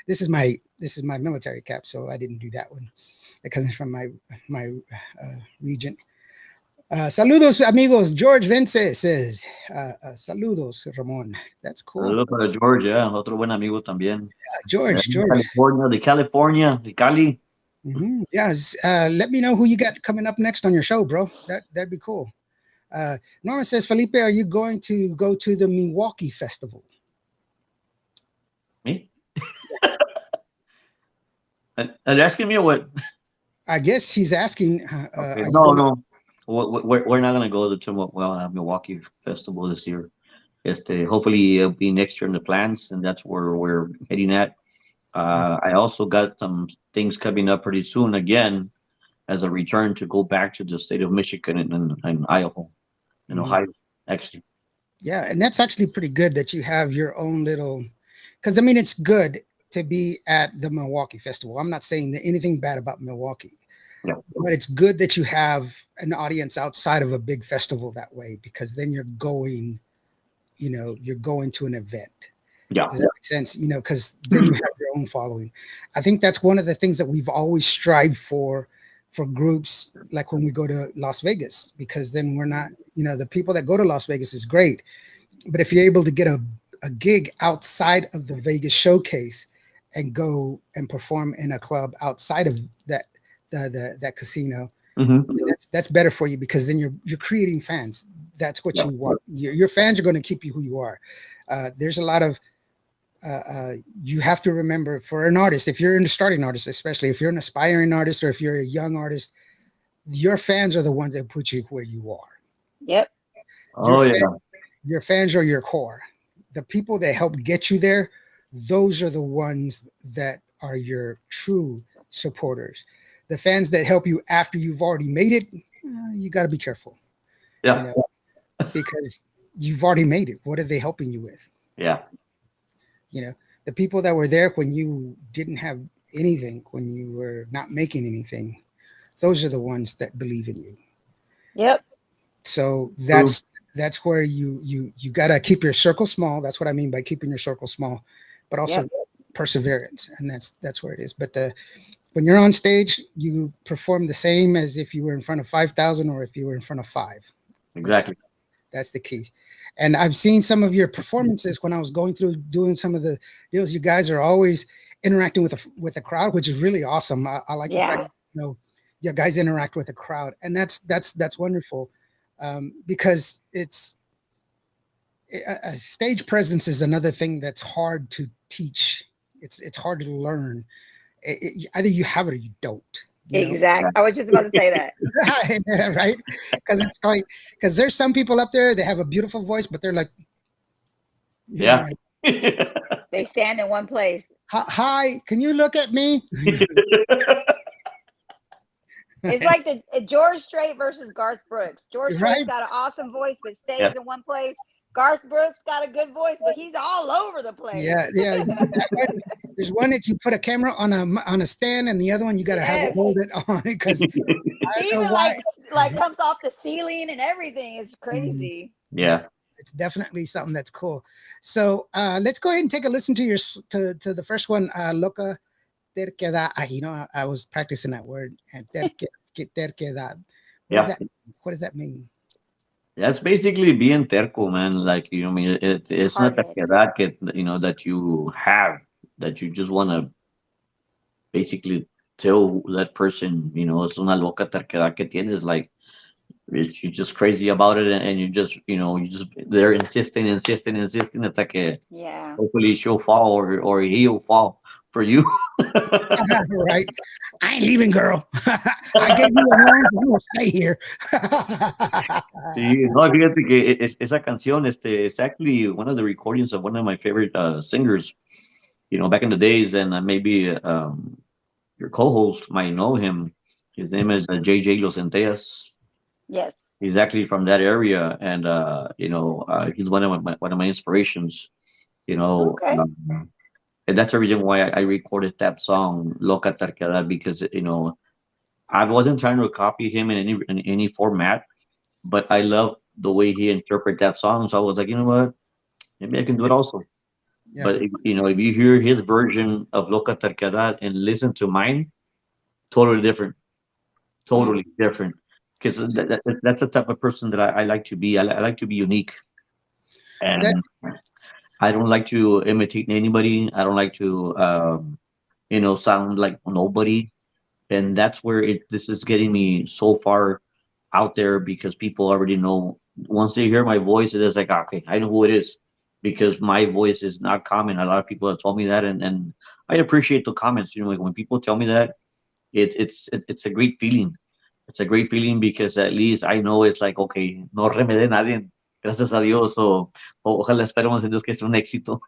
Speaker 1: This is my military cap, so I didn't do that one. It comes from my region. Saludos, amigos. George Vence says, saludos, Ramon. That's cool.
Speaker 5: Saludos para George, otro buen amigo también.
Speaker 1: George.
Speaker 5: California, de Cali.
Speaker 1: Mm-hmm. Yes. Let me know who you got coming up next on your show, bro. That'd be cool. Norman says, Felipe, are you going to go to the Milwaukee Festival?
Speaker 5: Me? Are you asking me or what?
Speaker 1: I guess he's asking.
Speaker 5: Okay. No. We're not going to go to the Milwaukee Festival this year. Hopefully it'll be next year in the plans, and that's where we're heading at. I also got some things coming up pretty soon again as a return to go back to the state of Michigan and Idaho and Ohio, actually.
Speaker 1: Yeah, and that's actually pretty good that you have your own little, because it's good to be at the Milwaukee Festival. I'm not saying anything bad about Milwaukee.
Speaker 5: Yeah.
Speaker 1: But it's good that you have an audience outside of a big festival that way, because then you're going to an event.
Speaker 5: Yeah.
Speaker 1: Does that make sense? Because then you have your own following. I think that's one of the things that we've always strived for groups, like when we go to Las Vegas, because then we're not, the people that go to Las Vegas is great. But if you're able to get a gig outside of the Vegas showcase and go and perform in a club outside of that casino, that's better for you, because then you're creating fans. That's what you want. Your fans are going to keep you who you are. There's a lot of you have to remember, for an artist, if you're a starting artist, especially if you're an aspiring artist or if you're a young artist, your fans are the ones that put you where you are.
Speaker 4: Yep.
Speaker 1: Your fans are your core. The people that help get you there, those are the ones that are your true supporters. The fans that help you after you've already made it, you got to be careful.
Speaker 5: Yeah.
Speaker 1: Because you've already made it. What are they helping you with?
Speaker 5: Yeah.
Speaker 1: The people that were there when you didn't have anything, when you were not making anything, those are the ones that believe in you.
Speaker 4: Yep.
Speaker 1: So that's where you got to keep your circle small. That's what I mean by keeping your circle small, but also perseverance. And that's where it is. But when you're on stage, you perform the same as if you were in front of 5,000 or if you were in front of 5.
Speaker 5: Exactly.
Speaker 1: That's the key. And I've seen some of your performances when I was going through doing some of the deals. You guys are always interacting with the crowd, which is really awesome. I like the fact, you guys interact with the crowd, and that's wonderful, because it's a stage presence is another thing that's hard to teach. It's hard to learn. Either you have it or you don't.
Speaker 4: Exactly. I was just about to say that.
Speaker 1: Right? Because there's some people up there, they have a beautiful voice, but they're like,
Speaker 4: they stand in one place.
Speaker 1: Hi, can you look at me?
Speaker 4: It's like the George Strait versus Garth Brooks. George Strait's got an awesome voice, but stays in one place. Garth Brooks got a good voice, but he's all over the place.
Speaker 1: Yeah. There's one that you put a camera on a stand, and the other one you got to have it hold it on, because
Speaker 4: even like comes off the ceiling and everything. It's crazy.
Speaker 5: Yeah,
Speaker 1: it's definitely something that's cool. So let's go ahead and take a listen to your to the first one, Loca Terquedad. I was practicing that word, and terquedad. What does that mean?
Speaker 5: That's basically being terco, man. Like, I mean, it's not terquedad, that you have, that you just want to basically tell that person, es una loca terquedad que tienes, like, you're just crazy about it, and they're insisting. It's like hopefully she'll fall or he'll fall for you.
Speaker 1: Right. I ain't leaving, girl. I gave you a hand, I'm gonna stay here.
Speaker 5: Sí, no, fíjate que esa canción, it's actually one of the recordings of one of my favorite singers, back in the days, and maybe your co-host might know him. His name is JJ Los Centellas.
Speaker 4: Yes.
Speaker 5: He's actually from that area, and he's one of my inspirations.
Speaker 4: Okay.
Speaker 5: And that's the reason why I recorded that song Loca Terquedad, because I wasn't trying to copy him in any format, but I love the way he interpreted that song. So I was like, you know what, maybe I can do it also. Yeah. But if you hear his version of Loca Terquedad and listen to mine, totally different. Because that's the type of person that I like to be. I like to be unique, and I don't like to imitate anybody. I don't like to sound like nobody, and that's where this is getting me so far out there, because people already know. Once they hear my voice, it is like, okay, I know who it is, because my voice is not common. A lot of people have told me that, and I appreciate the comments. Like when people tell me that, it's a great feeling. It's a great feeling, because at least I know it's like, okay, no remedé nadie, gracias a Dios. So ojalá esperemos en Dios que sea un éxito.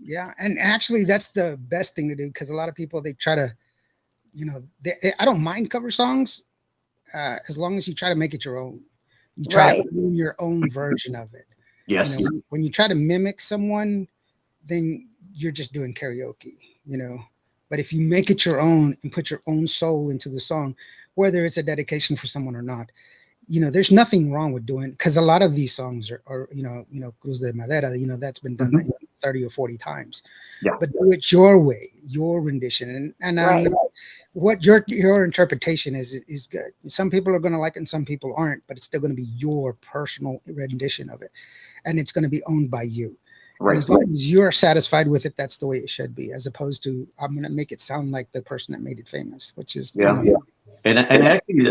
Speaker 1: Yeah, and actually that's the best thing to do, because a lot of people, they try to, I don't mind cover songs, as long as you try to make it your own. You try to do your own version of it.
Speaker 5: Yes.
Speaker 1: When you try to mimic someone, then you're just doing karaoke, But if you make it your own and put your own soul into the song, whether it's a dedication for someone or not, there's nothing wrong with doing, because a lot of these songs are Cruz de Madera, that's been done 30 or 40 times.
Speaker 5: Yeah.
Speaker 1: But do it your way, your rendition, and what your interpretation is good. Some people are going to like it and some people aren't, but it's still going to be your personal rendition of it, and it's going to be owned by you. Right. And as long as you're satisfied with it, that's the way it should be, as opposed to, I'm going to make it sound like the person that made it famous, which is
Speaker 5: And actually,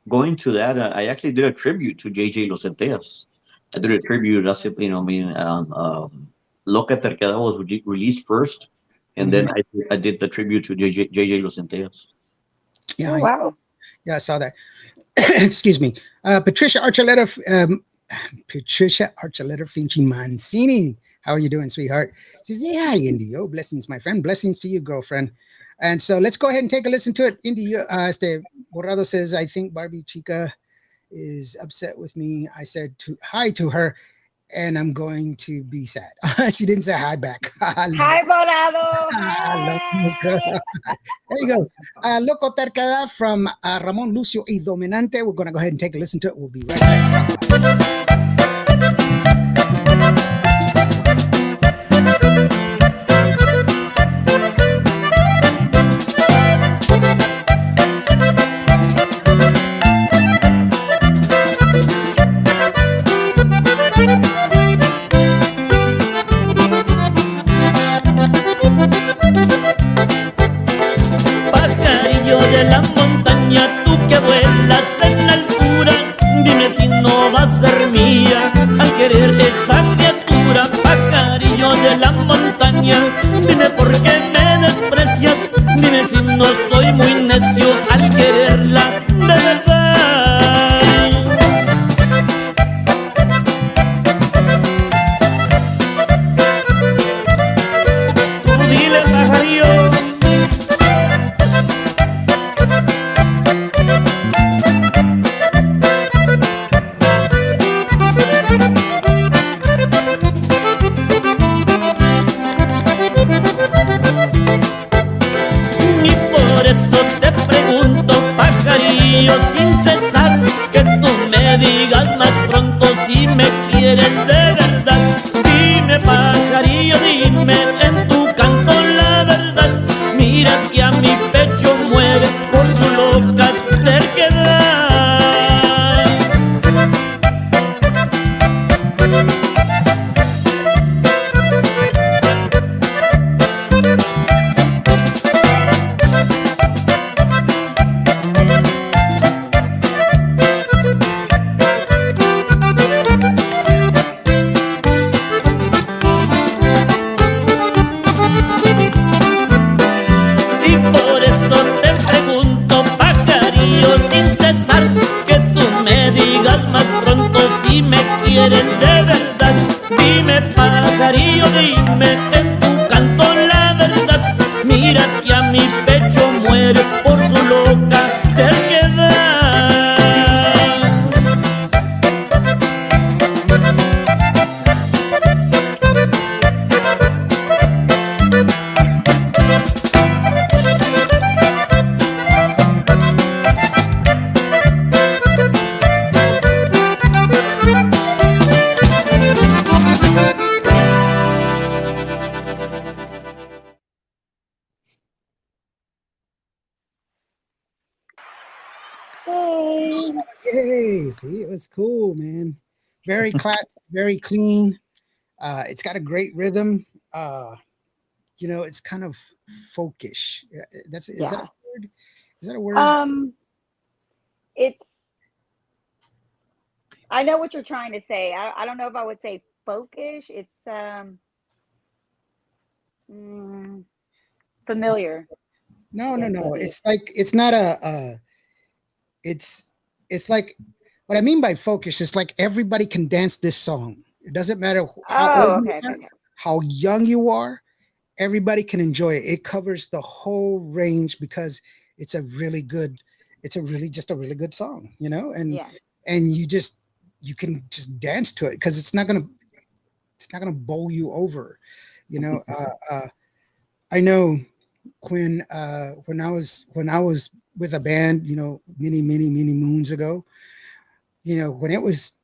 Speaker 5: going to that, I actually did a tribute to JJ Los Centellas. I did a tribute. Loca Terquedad was released first, and then I did the tribute to JJ Los Centellas.
Speaker 1: Yeah. Wow. Yeah, I saw that. Excuse me. Patricia Archuleta Finchi Mancini. How are you doing, sweetheart? She says, yeah, Indio. Blessings, my friend. Blessings to you, girlfriend. And so let's go ahead and take a listen to it. Indio, Borrado says, I think Barbie Chica is upset with me. I said hi to her, and I'm going to be sad. She didn't say hi back.
Speaker 4: Hi, Borrado.
Speaker 1: There you go. Loco Terquedad from Ramon Lucio y Dominante. We're going to go ahead and take a listen to it. We'll be right back.
Speaker 3: pajarillo sin cesar, que tú me digas más pronto si me quieres de verdad. Dime pajarillo, dime en tu canto la verdad. Mira que a mi pecho muere por su loca terquedad. Y por eso te pregunto, pajarillo sin cesar, que tú me digas más pronto si me quieres de verdad. Dime pajarillo, dime en tu canto la verdad. Mira que a mi pecho muere por su loca terquedad.
Speaker 4: Hey.
Speaker 1: Yay! See, it was cool, man. Very classic, very clean. It's got a great rhythm. It's kind of folkish. Is that a
Speaker 4: Yeah.
Speaker 1: word? Is that a word?
Speaker 4: It's I know what you're trying to say. I don't know if I would say folkish. It's mm, familiar.
Speaker 1: No, no,
Speaker 4: Yes,
Speaker 1: no.
Speaker 4: maybe.
Speaker 1: It's like it's not it's like what I mean by folkish is like everybody can dance this song. It doesn't matter how
Speaker 4: Oh,
Speaker 1: old you
Speaker 4: okay, okay,
Speaker 1: are,
Speaker 4: okay.
Speaker 1: how young you are. Everybody can enjoy it. It covers the whole range because it's a really good, it's a really just a really good song,
Speaker 4: Yeah.
Speaker 1: and you can just dance to it because it's not gonna bowl you over, you know. I know when I was with a band, many moons ago, when it was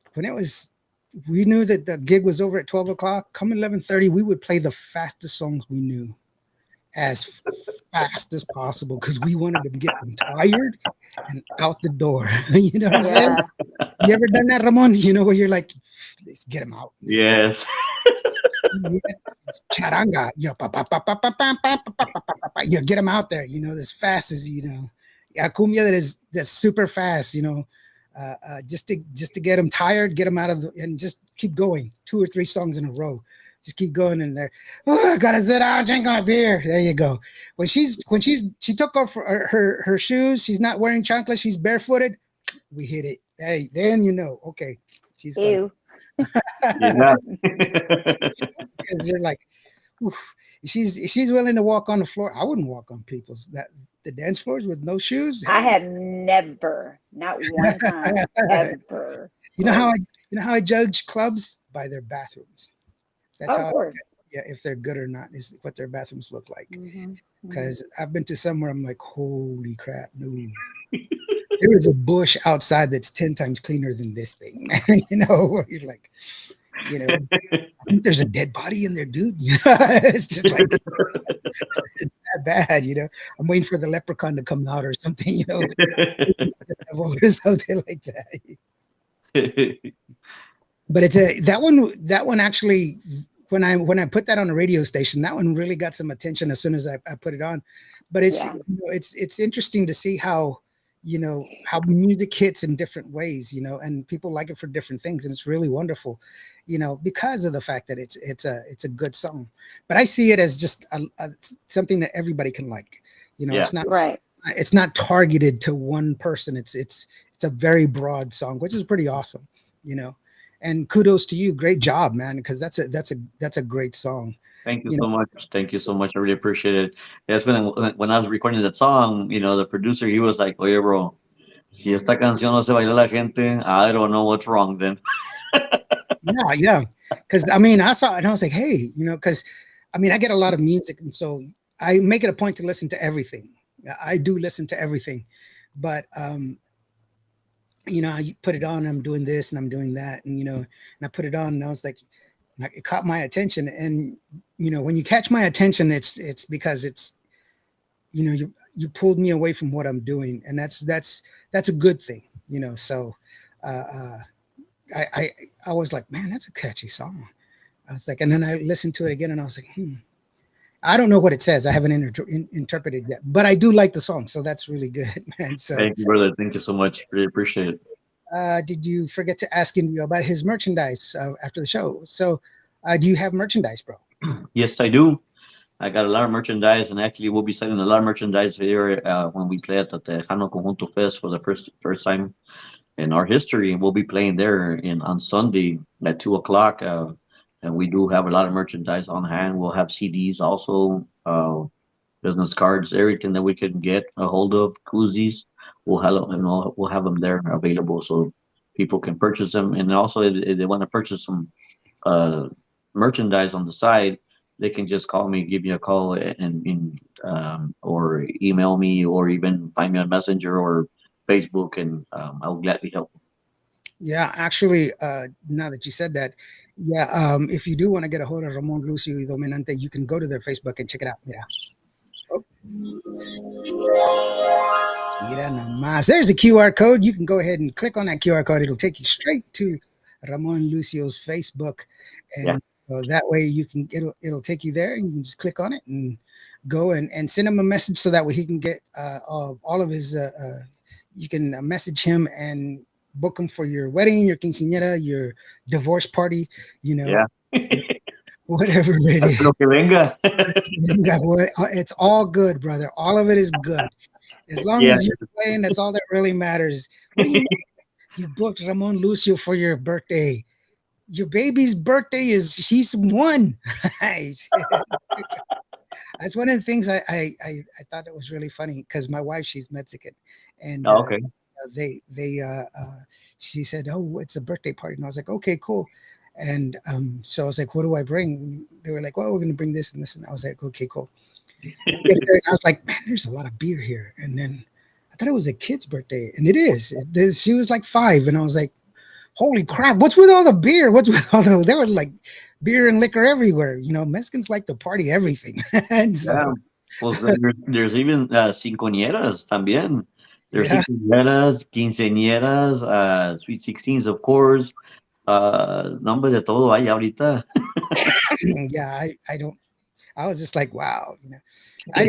Speaker 1: we knew that the gig was over at 12 o'clock. Come 11:30, we would play the fastest songs we knew as fast as possible because we wanted to get them tired and out the door. You know what I'm saying?
Speaker 4: Yeah.
Speaker 1: You ever done that, Ramon? Where you're like, let's get them out.
Speaker 5: Yes.
Speaker 1: It's charanga, pa, pa, pa, pa, pa, pa, pa, pa, pa, pa, pa, pa, get them out there, as fast as yeah, cumbia that's super fast, just to get them tired, get them out of and just keep going 2 or 3 songs in a row. Just keep going in there. Oh, I gotta sit down, drink my beer. There you go. She took off her shoes. She's not wearing chanclas. She's barefooted. We hit it. Hey, then okay, she's got it.
Speaker 4: Ew.
Speaker 5: Yeah.
Speaker 1: Because you're like, oof, she's willing to walk on the floor. I wouldn't walk on the dance floors with no shoes.
Speaker 4: I have never, not one time, ever.
Speaker 1: You know how I judge clubs by their bathrooms. That's
Speaker 4: Oh,
Speaker 1: how
Speaker 4: of course.
Speaker 1: yeah, if they're good or not is what their bathrooms look like.
Speaker 4: Mhm, mhm.
Speaker 1: Because I've been to somewhere I'm like, holy crap, no. There is a bush outside that's 10 times cleaner than this thing, man. Where you're like, I think there's a dead body in there, dude. It's just like it's that bad, I'm waiting for the leprechaun to come out or something, or something like that. But it's that one actually, when I put that on a radio station, that one really got some attention as soon as I put it on. But it's
Speaker 4: Yeah.
Speaker 1: it's interesting to see how how music hits in different ways, and people like it for different things, and it's really wonderful, because of the fact that it's a good song. But I see it as just something that everybody can like.
Speaker 5: Yeah.
Speaker 4: Right.
Speaker 1: It's not targeted to one person. It's a very broad song, which is pretty awesome, And kudos to you, great job, man, because that's a great song.
Speaker 5: Thank you so much. Thank you so much. I really appreciate it. Yes, when I was recording that song, the producer, he was like, "Oye, bro, si esta canción no se baila la gente, I don't know what's wrong then."
Speaker 1: Yeah. Because I saw it and I was like, hey, because I get a lot of music, and so I make it a point to listen to everything. I do listen to everything, but I put it on, I'm doing this and I'm doing that. And I put it on and I was like, it caught my attention. And, when you catch my attention, it's because it's, you pulled me away from what I'm doing. And that's a good thing, so, I was like, man, that's a catchy song. I was like, and then I listened to it again and I was like, I don't know what it says. I haven't interpreted yet, but I do like the song. So that's really good, man. So
Speaker 5: Thank you, brother. Thank you so much. Really appreciate it.
Speaker 1: did you forget to ask him about his merchandise after the show? So do you have merchandise, bro?
Speaker 5: Yes, I do. I got a lot of merchandise, and actually, we'll be selling a lot of merchandise here when we play at the Tejano Conjunto Fest for the first time in our history. We'll be playing there on Sunday at 2 o'clock. And we do have a lot of merchandise on hand. We'll have CDs also, business cards, everything that we can get a hold of, koozies. We'll have them there available so people can purchase them. And also, if they want to purchase some merchandise on the side, they can just call me, give me a call, and or email me, or even find me on Messenger or Facebook, and I'll gladly help.
Speaker 1: Yeah, actually, now that you said that, if you do want to get a hold of Ramon Lucio y Dominante, you can go to their Facebook and check it out. Mira. Oh. Mira nomás. There's a QR code. You can go ahead and click on that QR code. It'll take you straight to Ramon Lucio's Facebook. And that way it'll take you there, and you can just click on it and go and send him a message so that way he can get all of his, you can message him and book them for your wedding, your quinceañera, your divorce party, whatever it is. It's all good, brother. All of it is good. As long as you're playing, that's all that really matters. You booked Ramon Lucio for your birthday. Your baby's birthday she's one. That's one of the things I thought it was really funny, because my wife, she's Mexican, and she said, "Oh, it's a birthday party," and I was like, "Okay, cool." And so I was like, "What do I bring?" They were like, "Well, we're gonna bring this and this," and I was like, "Okay, cool." And I was like, "Man, there's a lot of beer here." And then I thought it was a kid's birthday, and it is. She was like 5, and I was like, "Holy crap! What's with all the beer? What's with all the?" There were like beer and liquor everywhere. Mexicans like to party everything. And so,
Speaker 5: well, there's even cincoñeras también. There's quinceañeras, sweet 16s, of course. Nombre de todo hay ahorita.
Speaker 1: Yeah, I was just like, wow. I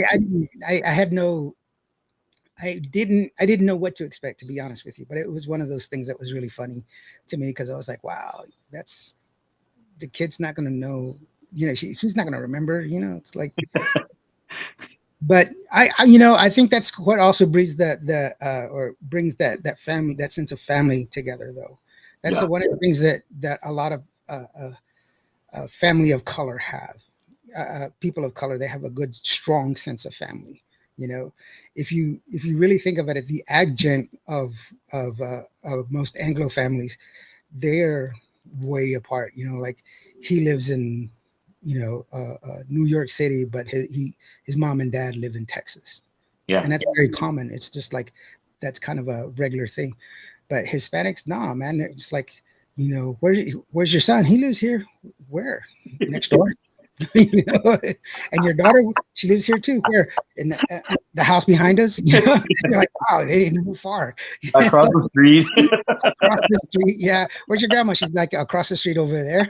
Speaker 1: didn't know what to expect, to be honest with you. But it was one of those things that was really funny to me, because I was like, wow, the kid's not going to know, she's not going to remember, it's like, but I think that's what also brings brings that family, that sense of family together, though. That's one of the things that a lot of family of color have. People of color, they have a good, strong sense of family. If you really think of it, at the adjunct of most Anglo families, they're way apart. Like he lives in New York City, but his mom and dad live in Texas. Yeah, and that's very common. It's just like that's kind of a regular thing. But Hispanics, nah, man. It's like, where's your son? He lives here. Where? Next door. And your daughter, she lives here too. Where? In the house behind us. You're like, wow, they didn't move far.
Speaker 5: Across the street.
Speaker 1: Across the street, yeah. Where's your grandma? She's like across the street over there.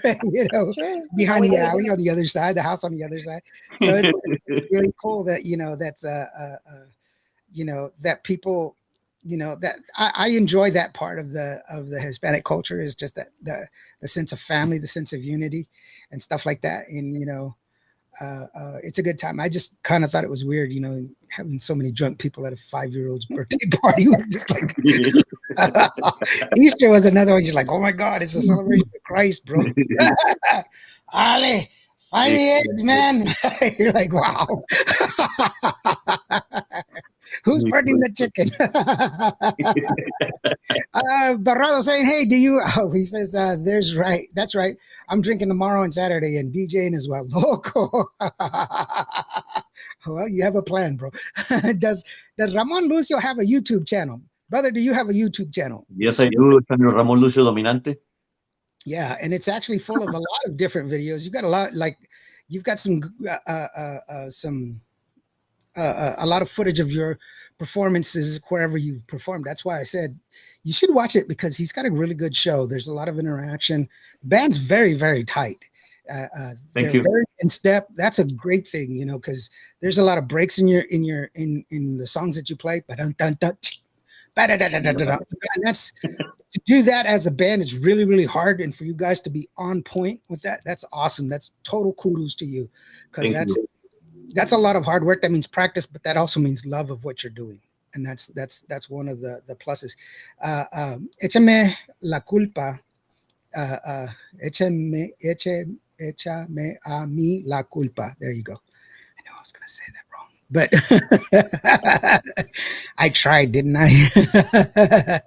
Speaker 1: Behind the alley on the other side, the house on the other side. So it's really cool that that's that people. That I enjoy that part of the Hispanic culture, is just that the sense of family, the sense of unity, and stuff like that. And it's a good time. I just kind of thought it was weird, having so many drunk people at a 5-year-old's birthday party. Just like Easter was another one. Just like, oh my God, it's a celebration of Christ, bro. Ale, find the eggs, man. You're like, wow. Who's burning the chicken? Barrado saying, hey, he says, that's right. I'm drinking tomorrow and Saturday and DJing as well. Loco. Well, you have a plan, bro. Does Ramon Lucio have a YouTube channel? Brother, do you have a YouTube channel?
Speaker 5: Yes, I do. Channel Ramon Lucio Dominante.
Speaker 1: Yeah, and it's actually full of a lot of different videos. You've got a lot, like you've got a lot of footage of your performances wherever you've performed. That's why I said you should watch it, because he's got a really good show. There's a lot of interaction. The band's very, very tight.
Speaker 5: Thank you.
Speaker 1: Very in step. That's a great thing, you know, because there's a lot of breaks in the songs that you play. And that's to do that as a band is really, really hard. And for you guys to be on point with that, that's awesome. That's total kudos to you, because that's a lot of hard work. That means practice, but that also means love of what you're doing. And that's one of the pluses. Échame la culpa. Échame a mí la culpa. There you go. I know I was going to say that wrong, but I tried, didn't I?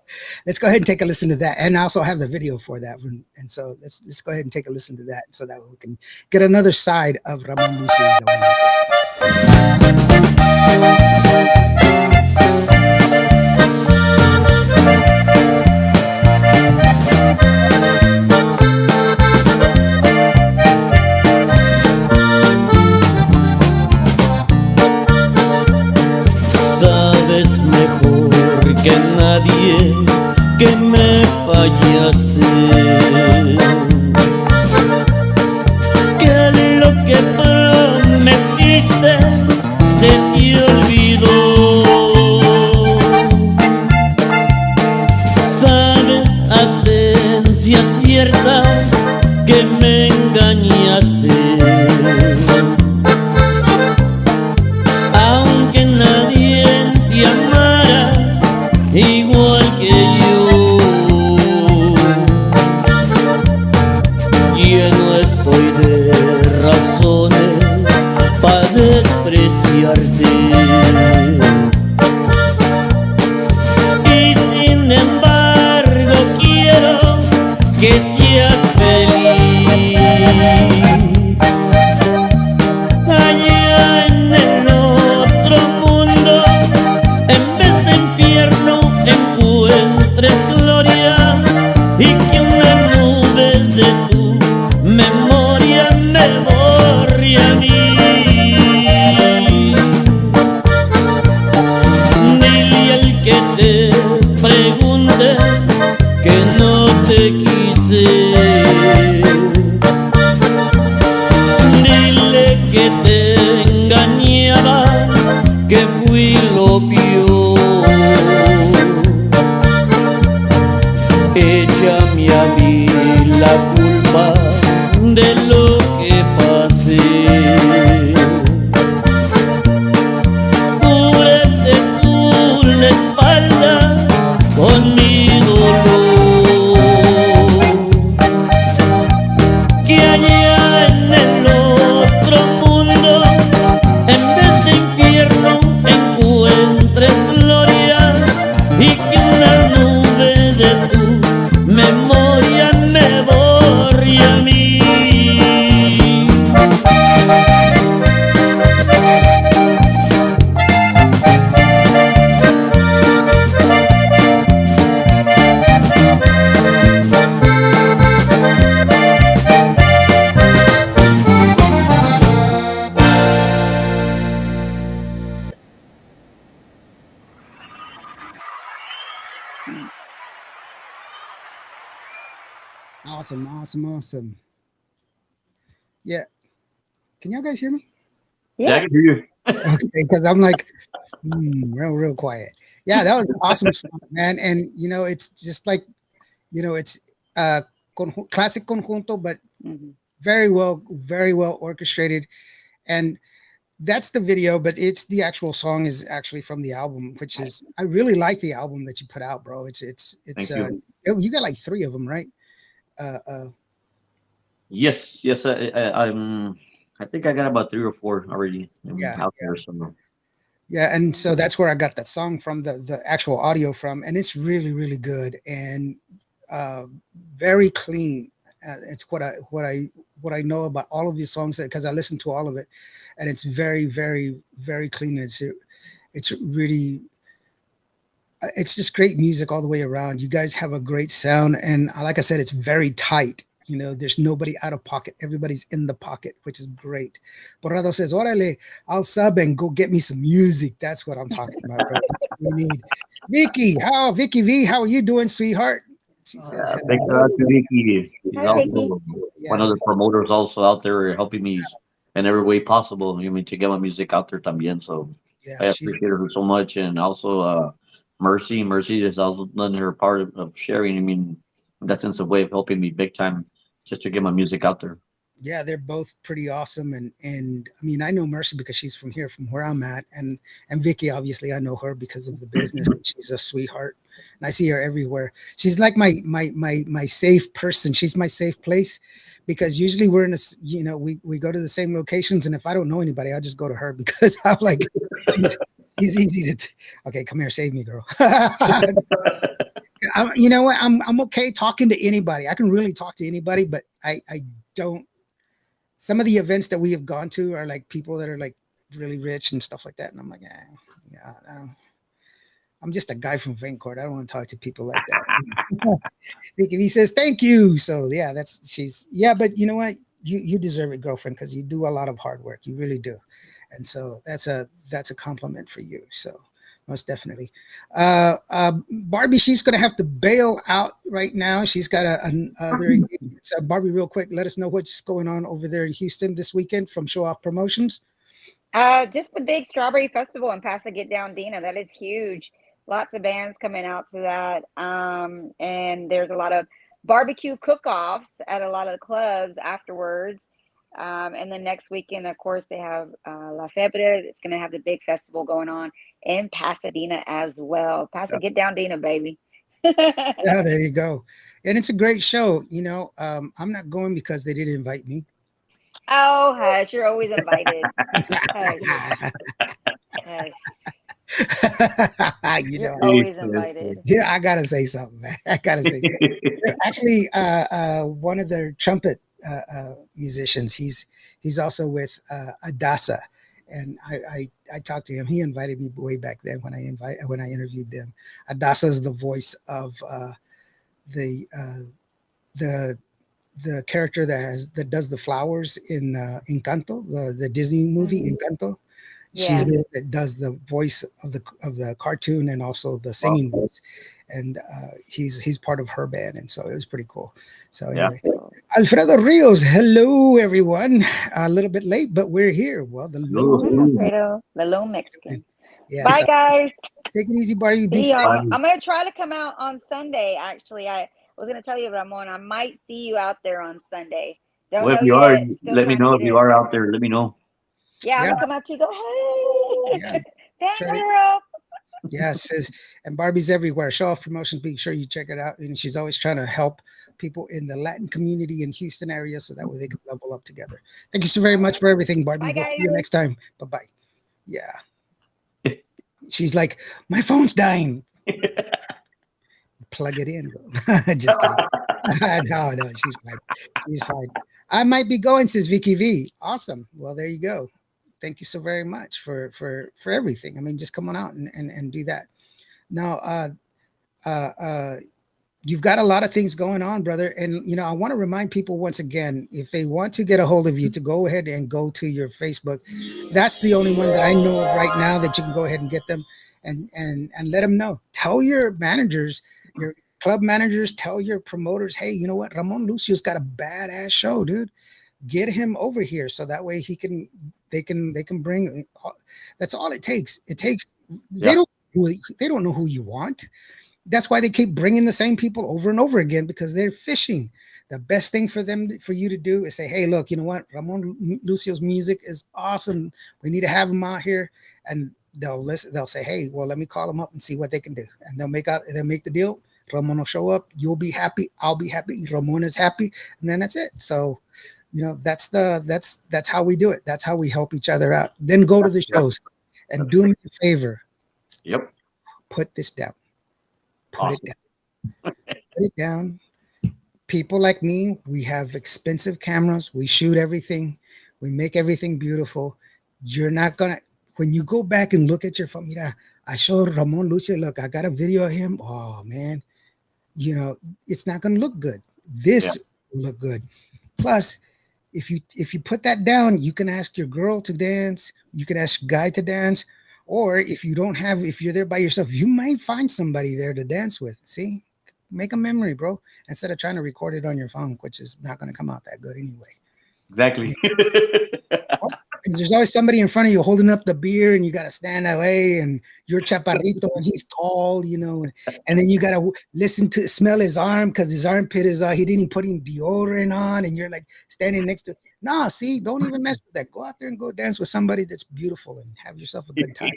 Speaker 1: Let's go ahead and take a listen to that. And I also have the video for that one. And so let's go ahead and take a listen to that so that we can get another side of Ramon Lucio.
Speaker 3: Sabes mejor que nadie que me fallaste, que lo que prometiste se te olvidó. Sabes a ciencia cierta que me engañaste, aunque nadie te amara igual que yo. Lleno estoy de razones para despreciarte, y sin embargo quiero que seas feliz. Allá en el otro mundo, en vez de infierno, encuentres gloria, y que una nube de tu memoria me borre a mí. Dile al que te pregunte que no te quise. Dile que te engañaba, que fui lo peor. Échame a mí la culpa de lo que pasé. Cúbrete tú la espalda con mi dolor, que allá en el otro mundo, en vez de infierno, encuentres gloria, y que una nube de tu memoria me borre a mí.
Speaker 1: Awesome. Yeah. Can y'all guys hear me?
Speaker 5: Yeah, I can hear you.
Speaker 1: Okay, because I'm like, real quiet. Yeah, that was an awesome song, man. And you know, it's just like, you know, it's classic conjunto, but very well orchestrated. And that's the video, but it's the actual song is actually from the album, which is I really like the album that you put out, bro. It's you got like 3 of them, right?
Speaker 5: Yes. I think I got about 3 or 4 already out there somewhere.
Speaker 1: Yeah, and so that's where I got that song from, the actual audio from, and it's really, really good and very clean. It's what I know about all of these songs, because I listened to all of it, and it's very, very, very clean. It's really it's just great music all the way around. You guys have a great sound, and like I said, it's very tight. You know, there's nobody out of pocket. Everybody's in the pocket, which is great. Porrado says, "Orale, I'll sub and go get me some music." That's what I'm talking about, bro. We need Vicky V, how are you doing, sweetheart? She says,
Speaker 5: Thanks
Speaker 1: hello.
Speaker 5: to Vicky. She's
Speaker 4: Hi,
Speaker 5: also
Speaker 4: Vicky.
Speaker 5: one of the promoters also out there helping me in every way possible. I mean, to get my music out there también. So I
Speaker 1: Yeah, she's
Speaker 5: appreciate her so much. And also, Mercy. Mercy has also done her part of sharing. I mean, that's in a way of helping me big time just to get my music out there.
Speaker 1: yeah, they're both pretty awesome. And I mean, I know Mercy because she's from here, from where I'm at, and Vicky, obviously, I know her because of the business. She's a sweetheart, and I see her everywhere. She's like my safe person. She's my safe place because usually we're in a we go to the same locations, and if I don't know anybody, I just go to her because I'm like, she's easy to. Okay, come here, save me, girl. You know what? I'm okay talking to anybody. I can really talk to anybody, but I don't. Some of the events that we have gone to are like people that are like really rich and stuff like that, and I'm like, yeah, I'm just a guy from Vancouver. I don't want to talk to people like that. He says thank you. So yeah, but you know what? You deserve it, girlfriend, because you do a lot of hard work. You really do, and so that's a compliment for you. So. Most definitely. Barbie, she's going to have to bail out right now. She's got so Barbie, real quick, let us know what's going on over there in Houston this weekend from Show Off Promotions.
Speaker 4: Just the big Strawberry Festival in Pasadena. That is huge. Lots of bands coming out to that. And there's a lot of barbecue cook-offs at a lot of the clubs afterwards. And then next weekend, of course, they have La Febre. It's going to have the big festival going on in Pasadena as well. Get down, Dina, baby.
Speaker 1: Yeah, there you go. And it's a great show. You know, I'm not going because they didn't invite me.
Speaker 4: Oh, hush. You're always invited. Hush. You're always invited.
Speaker 1: Yeah, I got to say something, man. I got to say something. Actually, one of their trumpet musicians, he's also with Adasa. And I talked to him. He invited me way back then when I interviewed them. Adasa is the voice of the character that does the flowers in Encanto, the Disney movie Encanto. She's the one that does the voice of the cartoon and also the singing voice. And he's part of her band, and so it was pretty cool. So anyway, Alfredo Rios, hello everyone. A little bit late, but we're here. Well, the
Speaker 4: lone Mexican.
Speaker 1: Yeah,
Speaker 4: bye, guys.
Speaker 1: Take it easy, buddy. Be
Speaker 4: safe.
Speaker 1: safe.
Speaker 4: I'm gonna try to come out on Sunday. Actually, I was gonna tell you, Ramon, I might see you out there on Sunday.
Speaker 5: Don't know if you are, let me know if you are out there. Let me know.
Speaker 4: Yeah, I'm gonna come up to you. Go, hey, thank you.
Speaker 1: Yes, and Barbie's everywhere. Show Off Promotions. Be sure you check it out. And she's always trying to help people in the Latin community in Houston area, so that way they can level up together. Thank you so very much for everything, Barbie.
Speaker 4: Bye,
Speaker 1: we'll
Speaker 4: guys.
Speaker 1: see you next time. Bye-bye. Yeah. She's like, my phone's dying. Plug it in. Just kidding. No, she's fine. She's fine. I might be going, says Vicky V. Awesome. Well, there you go. Thank you so very much for everything. I mean, just come on out and do that. Now, you've got a lot of things going on, brother. And, you know, I want to remind people once again, if they want to get a hold of you, to go ahead and go to your Facebook. That's the only one that I know of right now that you can go ahead and get them and let them know. Tell your managers, your club managers, tell your promoters, hey, you know what? Ramon Lucio's got a badass show, dude. Get him over here so that way they can bring. That's all it takes. They don't know who you want. That's why they keep bringing the same people over and over again, because they're fishing. The best thing for you to do is say, hey, look, you know what? Ramon Lucio's music is awesome. We need to have him out here. And they'll listen. They'll say, hey, well, let me call them up and see what they can do. And they'll make the deal. Ramon will show up. You'll be happy. I'll be happy. Ramon is happy. And then that's it. So, you know, that's how we do it. That's how we help each other out. Then go to the shows and do me a favor.
Speaker 5: Yep.
Speaker 1: Put this down. Put it down. People like me, we have expensive cameras. We shoot everything. We make everything beautiful. You're not gonna. when you go back and look at your phone, mira, I showed Ramon Lucio, look, I got a video of him. Oh man, it's not going to look good. This will look good. Plus, if you put that down, you can ask your girl to dance, you can ask your guy to dance, or if you're there by yourself, you might find somebody there to dance with. See, make a memory, bro, instead of trying to record it on your phone, which is not going to come out that good anyway.
Speaker 5: Exactly.
Speaker 1: Because there's always somebody in front of you holding up the beer, and you got to stand away, and you're chaparrito and he's tall, and then you got to smell his arm because his armpit is he didn't put any deodorant on, and you're like standing next to. No, see, don't even mess with that. Go out there and go dance with somebody that's beautiful and have yourself a good time.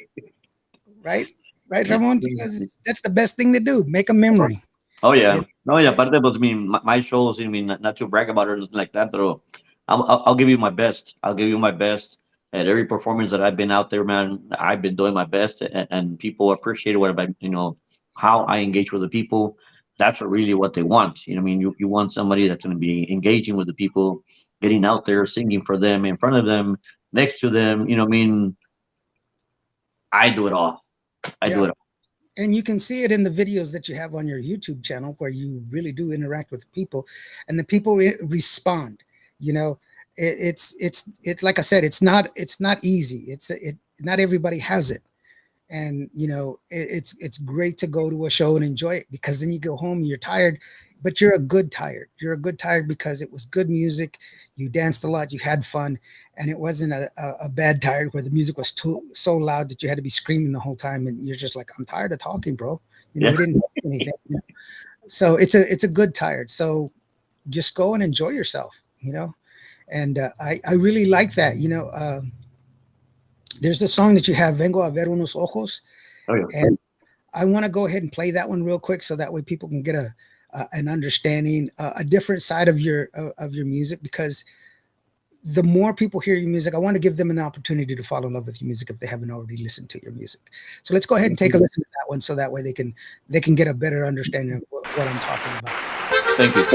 Speaker 1: Right, Ramon? Because that's the best thing to do. Make a memory.
Speaker 5: Oh yeah, no, yeah. Aparte, but I mean, my shows. I mean, not to brag about it or anything like that, but I'll give you my best. I'll give you my best at every performance that I've been out there, man. I've been doing my best, and people appreciate how I engage with the people. That's what they want. I mean, you want somebody that's going to be engaging with the people, getting out there, singing for them, in front of them, next to them. I mean, I do it all. I do it all.
Speaker 1: And you can see it in the videos that you have on your YouTube channel, where you really do interact with people, and the people respond. It's like I said, it's not easy. Not everybody has it, and it's great to go to a show and enjoy it, because then you go home, you're tired, but you're a good tired. You're a good tired because it was good music. You danced a lot. You had fun. And it wasn't a bad tired where the music was so loud that you had to be screaming the whole time. And you're just like, I'm tired of talking, bro. We didn't do anything. So it's a good tired. So just go and enjoy yourself, And I really like that. There's a song that you have, Vengo a ver unos ojos.
Speaker 5: Oh, yeah.
Speaker 1: And I want to go ahead and play that one real quick, so that way people can get an understanding, a different side of your music, because the more people hear your music, I want to give them an opportunity to fall in love with your music if they haven't already listened to your music. So let's go ahead and take a listen to that one, so that way they can get a better understanding of what I'm talking about.
Speaker 5: Thank you.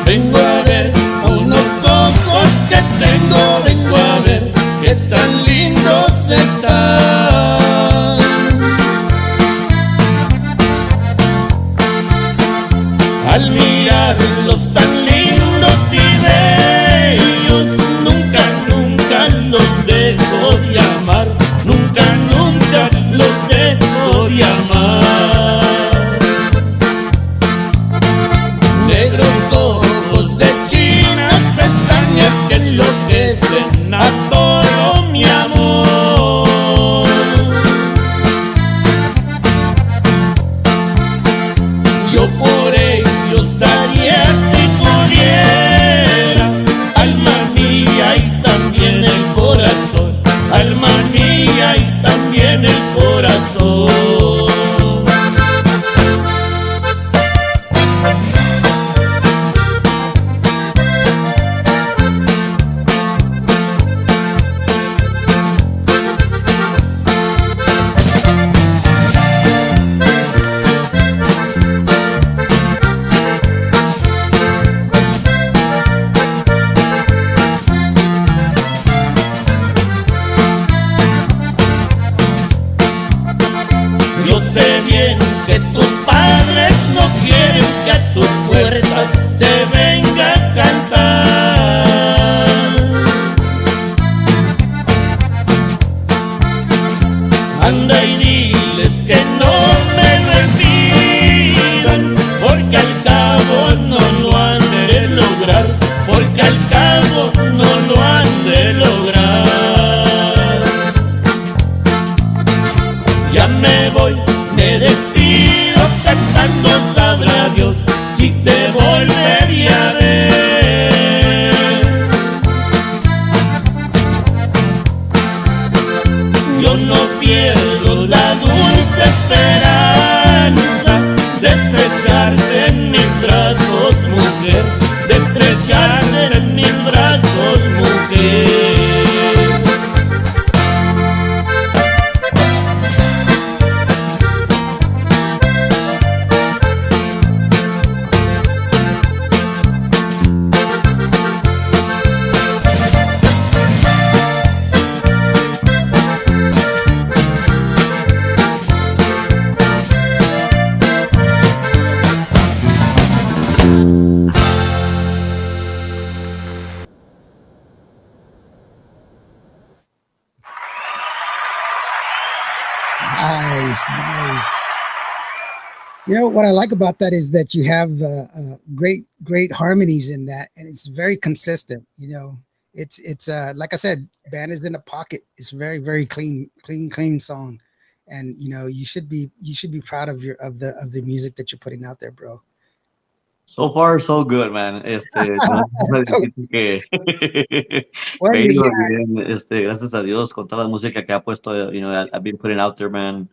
Speaker 3: Vengo a ver unos ojos que tengo, vengo a ver qué tan lindos están. Al mirarlos tan lindos y bellos, nunca, nunca los dejo de amar, nunca, nunca los dejo de amar. Negros ojos de chinas pestañas que enloquecen a todo mi amor. Yo por ellos daría si pudiera, alma mía y también el corazón, alma mía y también el corazón. Yo sé bien que tus padres no quieren que a tus puertas te venga a cantar. Anda y diles que no me lo impidan, porque al cabo no lo han de lograr, porque al cabo no lo han de lograr. Ya me voy, me despido cantando, sabrá Dios si te volvería a ver. Yo no pierdo la dulce
Speaker 1: You know what I like about that is that you have great harmonies in that, and it's very consistent. You know, it's like I said, band is in the pocket. It's very clean song, and you know you should be proud of the music that you're putting out there, bro.
Speaker 5: So far, so good, man. No,
Speaker 1: So,
Speaker 5: que
Speaker 1: well,
Speaker 5: me ha ido
Speaker 1: yeah,
Speaker 5: bien, gracias a Dios, con toda la música que ha puesto, I've been putting out there, man.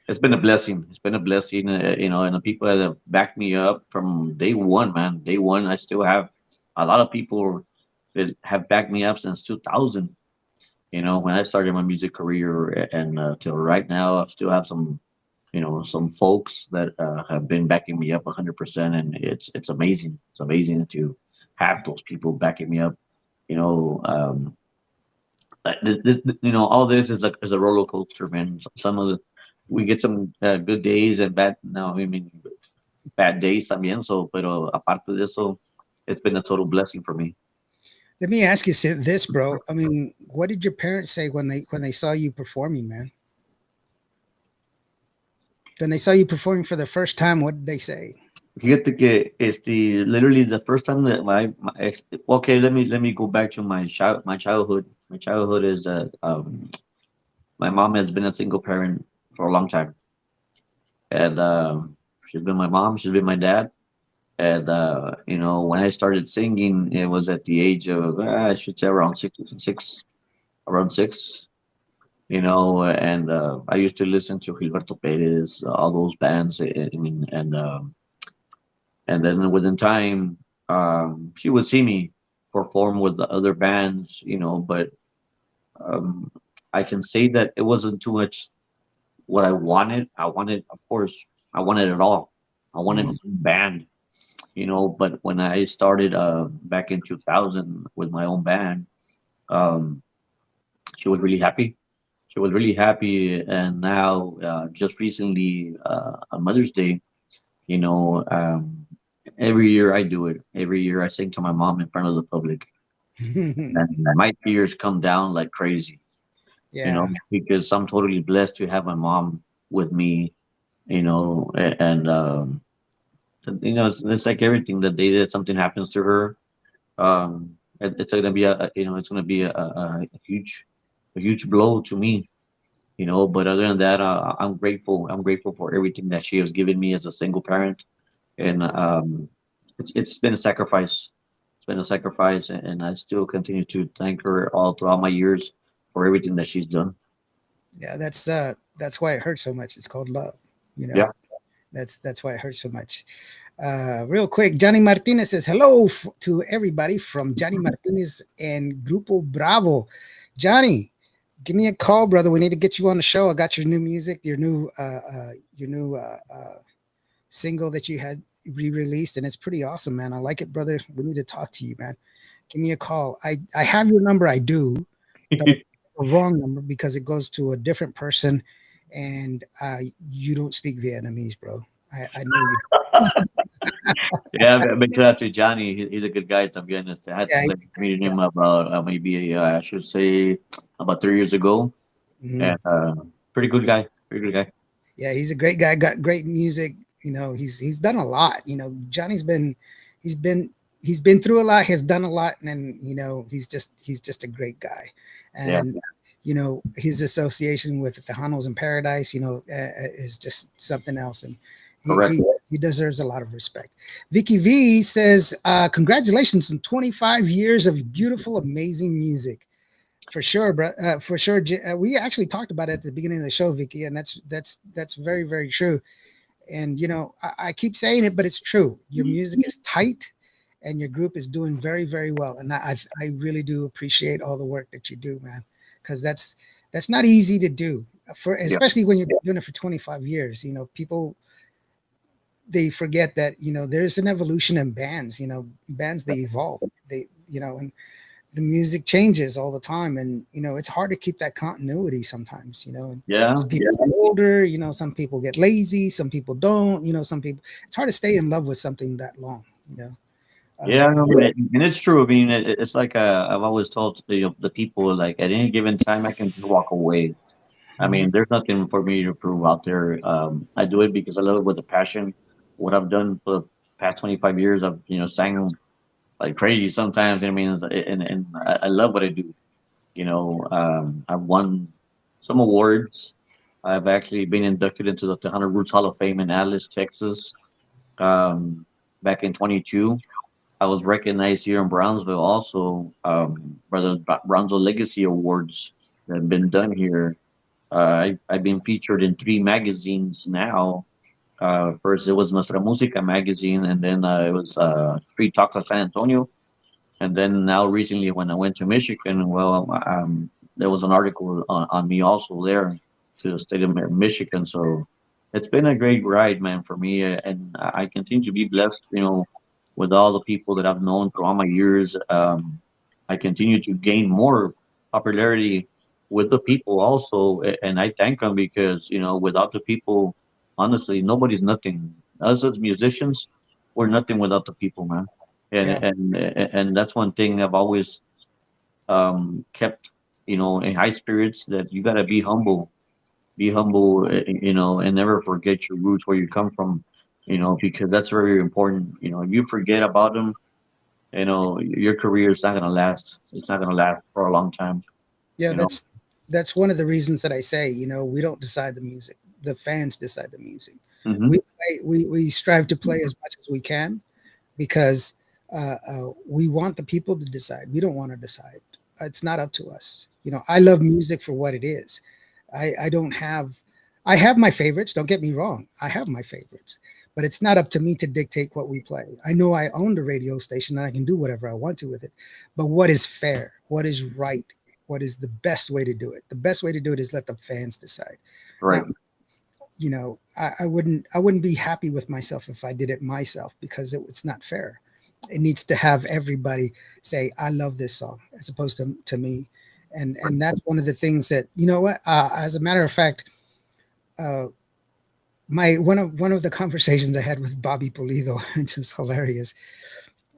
Speaker 5: It's been a blessing. It's been a blessing, and the people that have backed me up from day one, man. Day one, I still have a lot of people that have backed me up since 2000. When I started my music career, and till right now, I still have some folks that have been backing me up 100%, and it's amazing. It's amazing to have those people backing me up. You know, all this is a roller coaster, man. Some of the we get some good days and bad. No, I mean bad days también. So, pero aparte de eso, it's been a total blessing for me.
Speaker 1: let me ask you this, bro. I mean, what did your parents say when they saw you performing, man? When they saw you performing for the first time, what did they say?
Speaker 5: Fíjate que literally the first time that my ex, okay, let me go back to my childhood. My childhood is that my mom has been a single parent for a long time, and she's been my mom, she's been my dad, and when I started singing, it was at the age of I should say around around six. And I used to listen to Gilberto Perez, all those bands. I mean, and then within time, she would see me perform with the other bands, but um, I can say that it wasn't too much what I wanted. Of course, I wanted it all. I wanted a
Speaker 1: Mhm.
Speaker 5: band, but when I started back in 2000 with my own band, um, she was really happy. She was really happy, and now just recently on Mother's Day, you know, um, every year I do it. Every year I sing to my mom in front of the public, and my tears come down like crazy,
Speaker 1: Yeah.
Speaker 5: because I'm totally blessed to have my mom with me, and it's like everything. The day that something happens to her, it's gonna be it's gonna be a huge blow to me, but other than that, I'm grateful. I'm grateful for everything that she has given me as a single parent, and it's been a sacrifice. It's been a sacrifice, and I still continue to thank her all throughout my years for everything that she's done.
Speaker 1: Yeah, that's why it hurts so much. It's called love, you know.
Speaker 5: Yeah.
Speaker 1: That's why it hurts so much. Real quick, Johnny Martinez says hello to everybody from Johnny Martinez and Grupo Bravo. Johnny, give me a call, brother. We need to get you on the show. I got your new music, your new single that you had re-released, and it's pretty awesome, man. I like it, brother. We need to talk to you, man. Give me a call. I have your number. I do, but a wrong number because it goes to a different person, and you don't speak Vietnamese, bro. I know you.
Speaker 5: Yeah, big shout out to Johnny. He's a good guy, to be honest. I had
Speaker 1: Yeah,
Speaker 5: meeting him about maybe I should say about 3 years ago,
Speaker 1: mhm.
Speaker 5: and pretty good guy. Pretty good guy.
Speaker 1: Yeah, he's a great guy. Got great music. You know, he's done a lot. You know, Johnny's been he's been he's been through a lot. He's done a lot, and you know, he's just a great guy.
Speaker 5: Yeah,
Speaker 1: And you know, his association with the Hanos in Paradise, you know, is just something else. And he
Speaker 5: correct.
Speaker 1: he he deserves a lot of respect. Vicky V says, "Congratulations on 25 years of beautiful, amazing music." For sure, bro. For sure. We actually talked about it at the beginning of the show, Vicky, and that's very true. And you know, I keep saying it, but it's true. Your music is tight, and your group is doing very well. And I really do appreciate all the work that you do, man, because that's not easy to do. For
Speaker 5: Yeah,
Speaker 1: especially when you're doing it for 25 years. You know, people they forget that there's an evolution in bands. You know, bands they evolve. And the music changes all the time, and it's hard to keep that continuity sometimes. And
Speaker 5: yeah,
Speaker 1: some people get older, some people get lazy, some people don't. Some people, it's hard to stay in love with something that long.
Speaker 5: yeah.
Speaker 1: uh,
Speaker 5: No, and it's true. I mean, it's like I've always told the people, like, at any given time I can just walk away. I mean, there's nothing for me to prove out there. I do it because I love it with a passion. What I've done for the past 25 years, I've sang like crazy sometimes. I mean, and I love what I do. I've won some awards. I've actually been inducted into the Tejano Roots Hall of Fame in Atlas, Texas, back in 22. I was recognized here in Brownsville also for the Brownsville Legacy Awards that have been done here. I've been featured in 3 magazines now. First, it was Nuestra Música magazine, and then it was Street Talk of San Antonio. And then now recently, when I went to Michigan, well, there was an article on me also there to the state of Michigan. So it's been a great ride, man, for me, and I continue to be blessed, with all the people that I've known through all my years. I continue to gain more popularity with the people also, and I thank them because without the people, honestly, nobody's nothing. Us as musicians, we're nothing without the people, man. And
Speaker 1: Yeah.
Speaker 5: and that's one thing I've always kept, in high spirits, that you gotta be humble, and never forget your roots, where you come from, because that's very important. If you forget about them, your career is not gonna last. It's not gonna last for a long time.
Speaker 1: Yeah,
Speaker 5: You know.
Speaker 1: that's one of the reasons that I say, we don't decide the music. The fans decide the music.
Speaker 5: Hmm.
Speaker 1: We strive to play as much as we can because we want the people to decide. We don't want to decide. It's not up to us. I love music for what it is. I don't have I have my favorites. Don't get me wrong. I have my favorites, but it's not up to me to dictate what we play. I know I own the radio station and I can do whatever I want to with it. But what is fair? What is right? What is the best way to do it? The best way to do it is let the fans decide.
Speaker 5: Right.
Speaker 1: Now, I wouldn't be happy with myself if I did it myself because it's not fair. It needs to have everybody say, I love this song as opposed to me. And that's one of the things that, as a matter of fact, one of the conversations I had with Bobby Pulido, which is hilarious.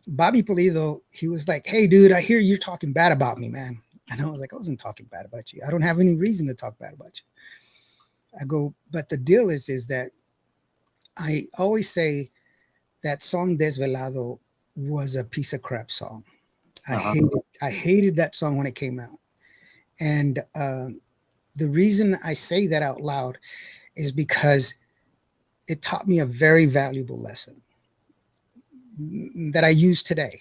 Speaker 1: Bobby Pulido, he was like, "Hey, dude, I hear you're talking bad about me, man." And I was like, "I wasn't talking bad about you. I don't have any reason to talk bad about you." I go, "But the deal is that I always say that song Desvelado was a piece of crap song. I hated that song when it came out, and the reason I say that out loud is because it taught me a very valuable lesson that I use today.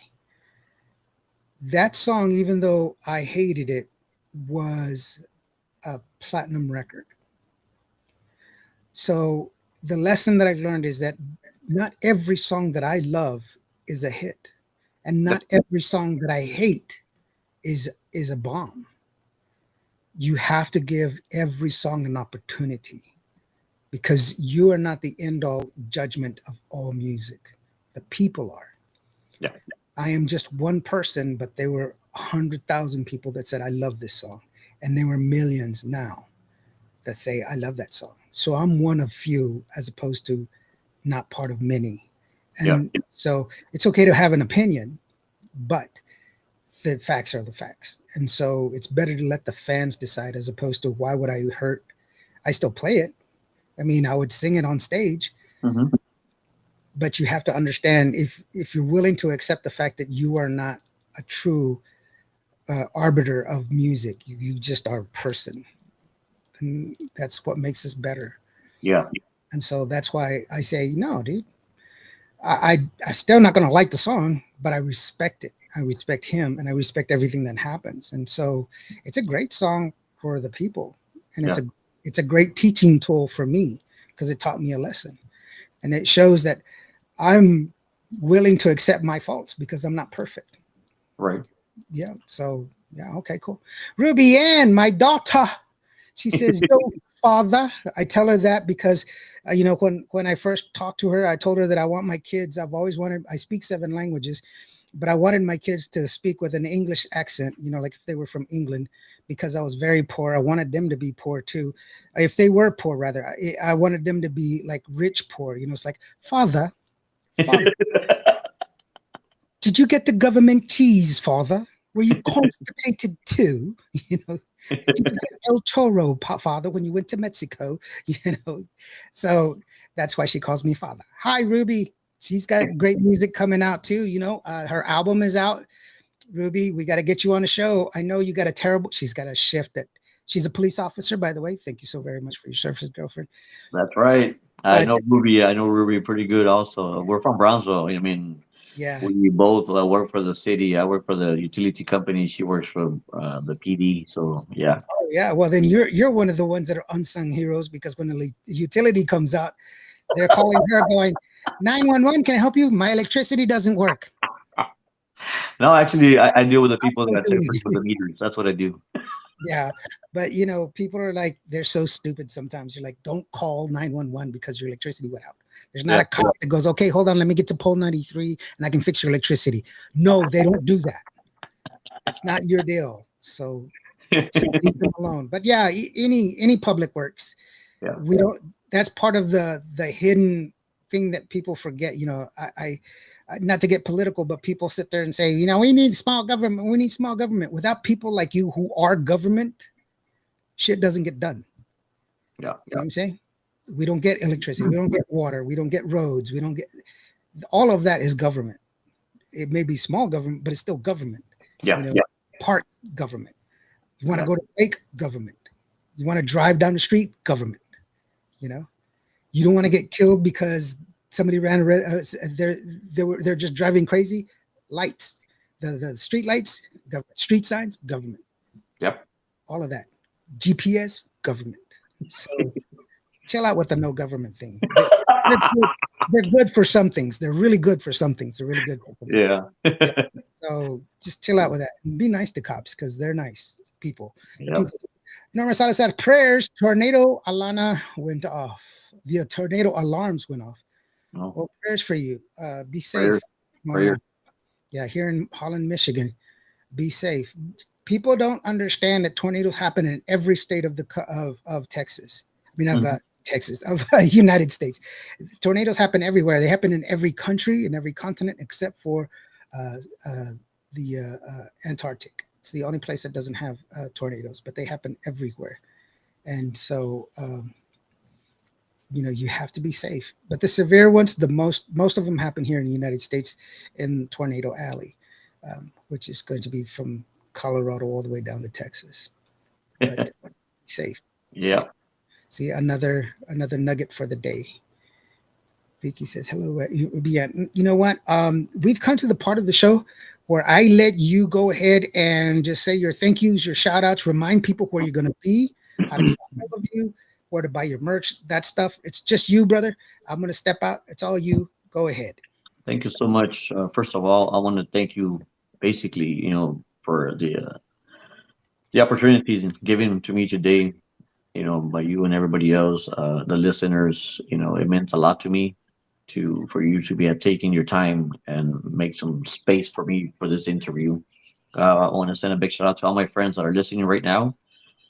Speaker 1: That song, even though I hated it, was a platinum record. So the lesson that I learned is that not every song that I love is a hit, and not every song that I hate is a bomb. You have to give every song an opportunity because you are not the end all judgment of all music. The people are.
Speaker 5: Yeah.
Speaker 1: I am just one person, but there were 100,000 people that said, I love this song. And there were millions now that say, I love that song. So I'm one of few as opposed to not part of many. And so it's okay to have an opinion, but the facts are the facts. And so it's better to let the fans decide as opposed to why would I hurt? I still play it. I mean, I would sing it on stage, but you have to understand if you're willing to accept the fact that you are not a true arbiter of music, you just are a person. And that's what makes us better.
Speaker 5: Yeah.
Speaker 1: And so that's why I say, no, dude, I'm still not going to like the song, but I respect it. I respect him and I respect everything that happens. And so it's a great song for the people. And it's a great teaching tool for me because it taught me a lesson. And it shows that I'm willing to accept my faults because I'm not perfect.
Speaker 5: Right.
Speaker 1: Yeah. So, yeah. Okay, cool. Ruby Ann, my daughter, she says, yo, father. I tell her that because, when I first talked to her, I told her that I want my kids. I speak 7 languages, but I wanted my kids to speak with an English accent, like if they were from England, because I was very poor. I wanted them to be poor too. If they were poor, rather, I wanted them to be like rich poor. It's like, father, did you get the government cheese, father? Were you constipated too? You know, did you get El Choro, father, when you went to Mexico? You know, so that's why she calls me father. Hi, Ruby. She's got great music coming out too. You know, her album is out. Ruby, we got to get you on the show. I know you got a terrible. She's got a shift that she's a police officer, by the way. Thank you so very much for your service, girlfriend.
Speaker 5: That's right. I
Speaker 1: But
Speaker 5: know Ruby. I know Ruby pretty good. Also, we're from Brownsville. I mean,
Speaker 1: yeah,
Speaker 5: we both work for the city. I work for the utility company. She works for the PD. So yeah.
Speaker 1: oh yeah. Well, then you're one of the ones that are unsung heroes because when the utility comes out, they're calling her, going, 911. Can I help you? My electricity doesn't work.
Speaker 5: No, actually, I deal with the people that are tempering for the meters. That's what I do.
Speaker 1: Yeah, but you know, people are like, they're so stupid sometimes. You're like, don't call 911 because your electricity went out. There's not
Speaker 5: Yeah.
Speaker 1: a cop that goes, okay, hold on, let me get to pole 93 and I can fix your electricity. No, they don't do that. It's not your deal. So just leave them alone. But yeah, any public works,
Speaker 5: Yeah.
Speaker 1: we don't. That's part of the hidden thing that people forget. You know, I not to get political, but people sit there and say, you know, we need small government. We need small government. Without people like you who are government, shit doesn't get done.
Speaker 5: Yeah.
Speaker 1: You know what I'm saying? We don't get electricity. We don't get water. We don't get roads. We don't get all of that is government. It may be small government, but it's still government.
Speaker 5: Yeah.
Speaker 1: You know,
Speaker 5: Yeah.
Speaker 1: part government. You want to
Speaker 5: Yeah.
Speaker 1: go to the lake, government. You want to drive down the street, government. You know, you don't want to get killed because somebody ran a red. They're just driving crazy. Lights, the street lights, government. Street signs, government.
Speaker 5: Yep.
Speaker 1: All of that. GPS, government. So chill out with the no government thing. They're good for some things. They're really good for some things. They're really good for some things.
Speaker 5: Yeah.
Speaker 1: So just chill out with that and be nice to cops because they're nice people.
Speaker 5: Yep.
Speaker 1: People. Norma Salas said, prayers, tornado Alana went off. The tornado alarms went off.
Speaker 5: No.
Speaker 1: Well, prayers for you. Be safe.
Speaker 5: Prayers.
Speaker 1: Norma.
Speaker 5: Prayers.
Speaker 1: Yeah, here in Holland, Michigan. Be safe. People don't understand that tornadoes happen in every state of Texas. I mean, of Texas, of United States. Tornadoes happen everywhere. They happen in every country, in every continent, except for the Antarctic. It's the only place that doesn't have tornadoes, but they happen everywhere. And so, you know, you have to be safe. But the severe ones, most of them happen here in the United States in Tornado Alley, which is going to be from Colorado all the way down to Texas. But be safe.
Speaker 5: Yeah.
Speaker 1: See, another nugget for the day. Vicky says, hello. Yeah, you know what? We've come to the part of the show where I let you go ahead and just say your thank yous, your shout outs, remind people where you're going to be, how to get a hold of you, where to buy your merch, that stuff. It's just you, brother. I'm going to step out. It's all you. Go ahead.
Speaker 5: Thank you so much. First of all, I want to thank you, basically, you know, for the opportunity given to me today, you know, by you and everybody else, the listeners. You know, it meant a lot to me for you to be taking your time and make some space for me for this interview. I want to send a big shout out to all my friends that are listening right now,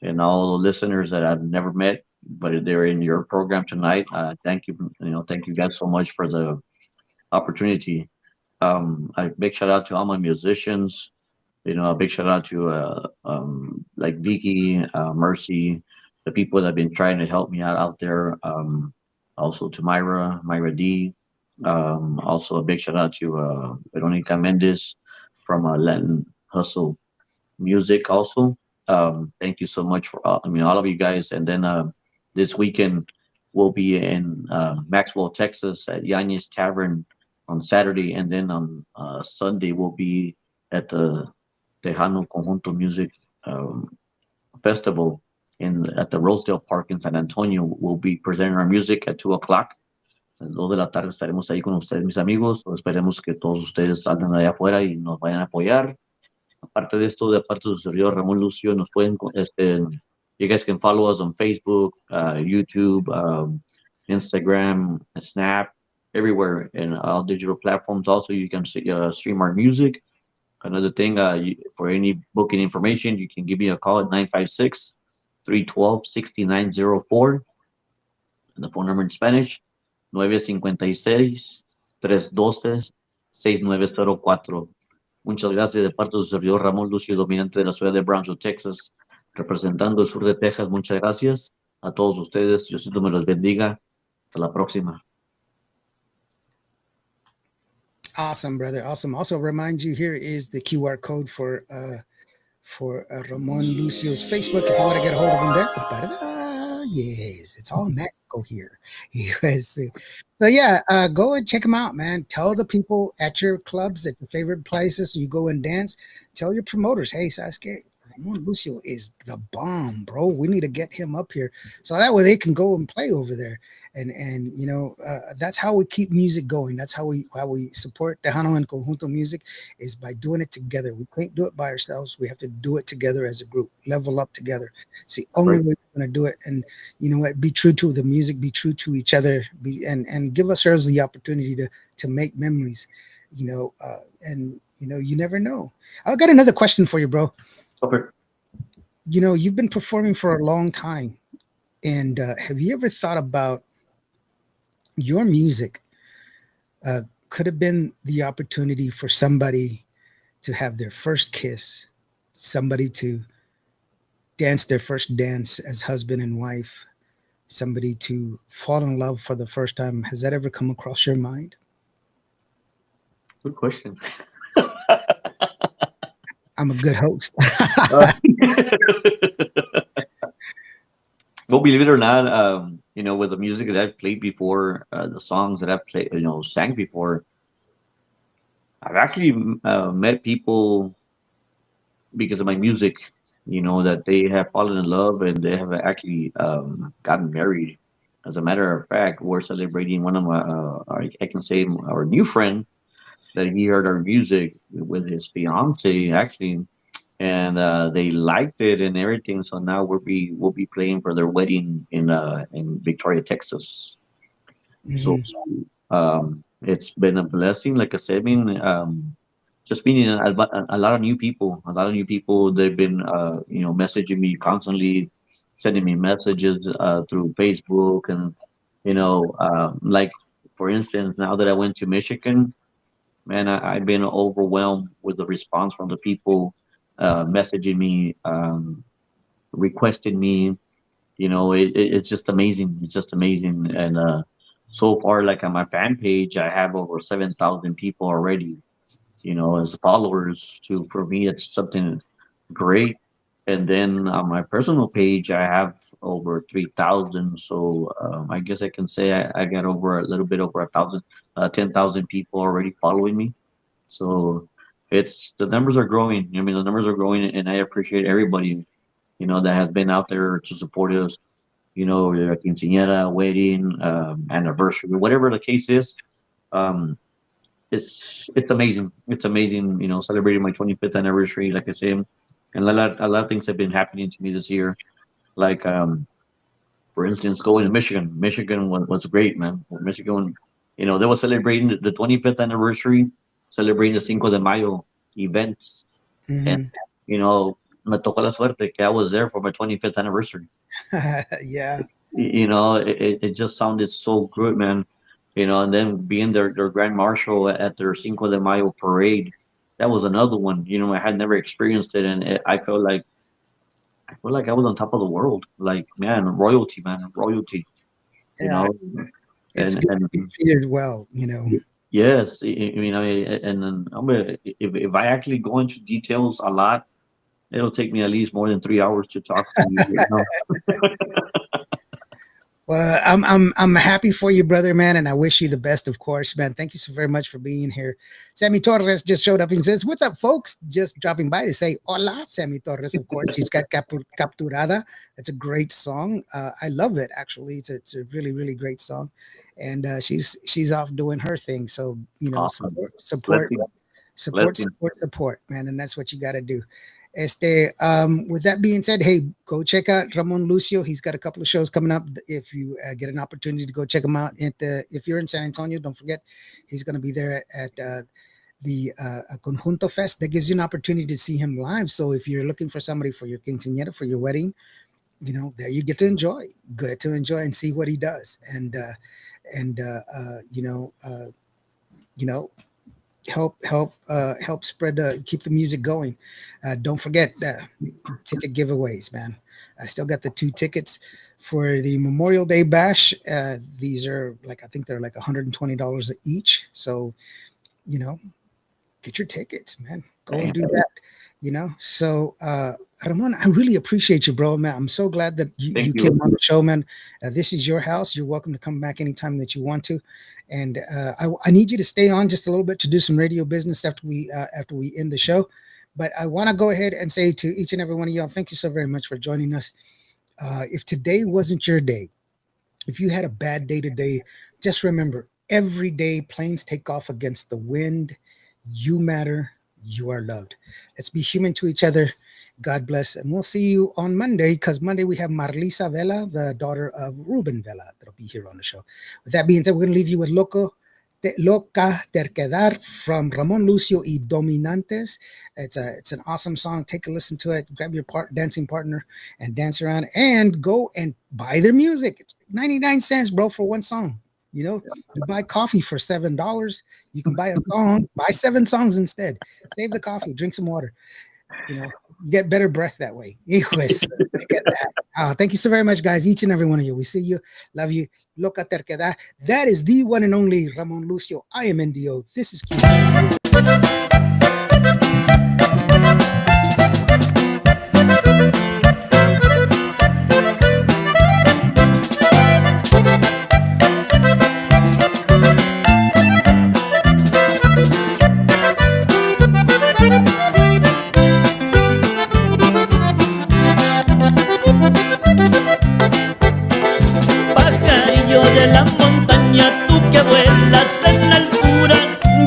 Speaker 5: and all the listeners that I've never met, but they're in your program tonight. Thank you, thank you guys so much for the opportunity. A big shout out to all my musicians. You know, a big shout out to like Vicky, Mercy, the people that have been trying to help me out there. Also to Myra D. Also a big shout out to Veronica Mendez from Latin Hustle Music. Also, thank you so much for all of you guys. And then this weekend we'll be in Maxwell, Texas, at Yanez Tavern on Saturday, and then on Sunday we'll be at the Tejano Conjunto Music Festival at the Rosedale Park in San Antonio. We'll be presenting our music at 2 o'clock. A las 2 de la tarde estaremos ahí con ustedes, mis amigos. Esperemos que todos ustedes salgan de allá afuera y nos vayan a apoyar. Aparte de esto, de parte de su servidor Ramon Lucio, nos pueden, you guys can follow us on Facebook, YouTube, Instagram, Snap, everywhere, and all digital platforms. Also, you can stream our music. Another thing, for any booking information, you can give me a call at 956-312-6904. And the phone number in Spanish, 956-312-6904. Muchas gracias de parte de su servidor Ramón Lucio, dominante de la ciudad de Brownsville, Texas, representando el sur de Texas. Muchas gracias a todos ustedes. Diosito me los bendiga. Hasta la próxima.
Speaker 1: Awesome, brother. Awesome. Also, remind you here is the QR code for Ramon Lucio's Facebook if you want to get a hold of him there. Ba-da-da. Yes, it's all magical here. Yes. So yeah, go and check him out, man. Tell the people at your clubs, at your favorite places, you go and dance. Tell your promoters, hey, Sasuke, Ramon Lucio is the bomb, bro. We need to get him up here so that way they can go and play over there. And you know, that's how we keep music going. That's how we support Tejano and Conjunto music, is by doing it together. We can't do it by ourselves. We have to do it together as a group, level up together. It's the only way we're going to do it. And you know what? Be true to the music, be true to each other, and give ourselves the opportunity to make memories, you know, and you know, you never know. I've got another question for you, bro.
Speaker 5: Okay.
Speaker 1: You know, you've been performing for a long time, and have you ever thought about your music could have been the opportunity for somebody to have their first kiss, somebody to dance their first dance as husband and wife, somebody to fall in love for the first time? Has that ever come across your mind?
Speaker 5: Good question.
Speaker 1: I'm a good host.
Speaker 5: Well, believe it or not, you know, with the music that I've played before, the songs that I've played, you know, sang before, I've actually met people because of my music, you know, that they have fallen in love and they have actually gotten married. As a matter of fact, we're celebrating one of my, I can say, our new friend that he heard our music with his fiance actually, and they liked it and everything. So now we'll be playing for their wedding in Victoria, Texas. So
Speaker 1: Mhm.
Speaker 5: it's been a blessing. Like I said, I mean, just meeting a lot of new people. A lot of new people. They've been you know, messaging me constantly, sending me messages through Facebook, and you know, like for instance, now that I went to Michigan, man, I've been overwhelmed with the response from the people messaging me, requesting me. You know, it's just amazing. It's just amazing. And so far, like on my fan page, I have over 7,000 people already, you know, as followers. To For me, it's something great. And then on my personal page, I have over 3,000. So I guess I can say I got over a little bit over 1,000, 10,000 people already following me. So it's the numbers are growing. I mean, the numbers are growing, and I appreciate everybody, you know, that has been out there to support us. You know, your quinceañera, wedding, anniversary, whatever the case is. Um, it's amazing. It's amazing. You know, celebrating my 25th anniversary, like I say, and a lot of things have been happening to me this year. Like for instance, going to Michigan. Michigan was great, man. Michigan, you know, they were celebrating the 25th anniversary, celebrating the Cinco de Mayo events, and
Speaker 1: Mhm.
Speaker 5: you know, me tocó la suerte que I was there for my 25th anniversary.
Speaker 1: Yeah.
Speaker 5: You know, it just sounded so good, man. You know, and then being their grand marshal at their Cinco de Mayo parade, that was another one. You know, I had never experienced it, and I felt like I was on top of the world. Like, man, royalty. You
Speaker 1: Yeah.
Speaker 5: know,
Speaker 1: It's good to be
Speaker 5: and
Speaker 1: treated well, you know.
Speaker 5: yes, I mean, and then if I actually go into details a lot, it'll take me at least more than 3 hours to talk to you. You know,
Speaker 1: Well, I'm happy for you, brother, man, and I wish you the best, of course, man. Thank you so very much for being here. Sammy Torres just showed up and says, "What's up, folks?" Just dropping by to say, "Hola, Sammy Torres." Of course, she's got Capturada. That's a great song. I love it. Actually, it's a really really great song, and she's off doing her thing. So you know,
Speaker 5: awesome, blessing, blessing.
Speaker 1: support, man, and that's what you got to do. With that being said, hey, go check out Ramon Lucio. He's got a couple of shows coming up. If you get an opportunity to go check him out, if you're in San Antonio, don't forget he's going to be there at the Conjunto Fest. That gives you an opportunity to see him live. So if you're looking for somebody for your quinceañera, for your wedding, you know, there you get to enjoy. Good to enjoy and see what he does. And you know, help spread keep the music going. Don't forget ticket giveaways, man. I still got the 2 tickets for the Memorial Day Bash. These are I think they're like $120 each. So, get your tickets, man. Go and do that. So Ramon, I really appreciate you, bro, man. I'm so glad that you came on the show, man. This is your house. You're welcome to come back anytime that you want to. And I need you to stay on just a little bit to do some radio business after we end the show. But I want to go ahead and say to each and every one of y'all, thank you so very much for joining us. If today wasn't your day, if you had a bad day today, just remember, every day planes take off against the wind. You matter. You are loved. Let's be human to each other. God bless. And we'll see you on Monday, because Monday we have Marlisa Vela, the daughter of Ruben Vela, that'll be here on the show. With that being said, we're going to leave you with Loca Terquedar from Ramon Lucio y Dominantes. It's an awesome song. Take a listen to it. Grab your dancing partner and dance around, and go and buy their music. It's 99 cents, bro, for one song. You buy coffee for $7. You can buy a song, buy 7 songs instead. Save the coffee, drink some water. You get better breath that way. Anyways, get that. Thank you so very much, guys. Each and every one of you. We see you. Love you. Loca Terquedad. That is the one and only Ramon Lucio. I am NDO. This is Q.
Speaker 3: Pajarillo de la montaña, tú que vuelas en la altura,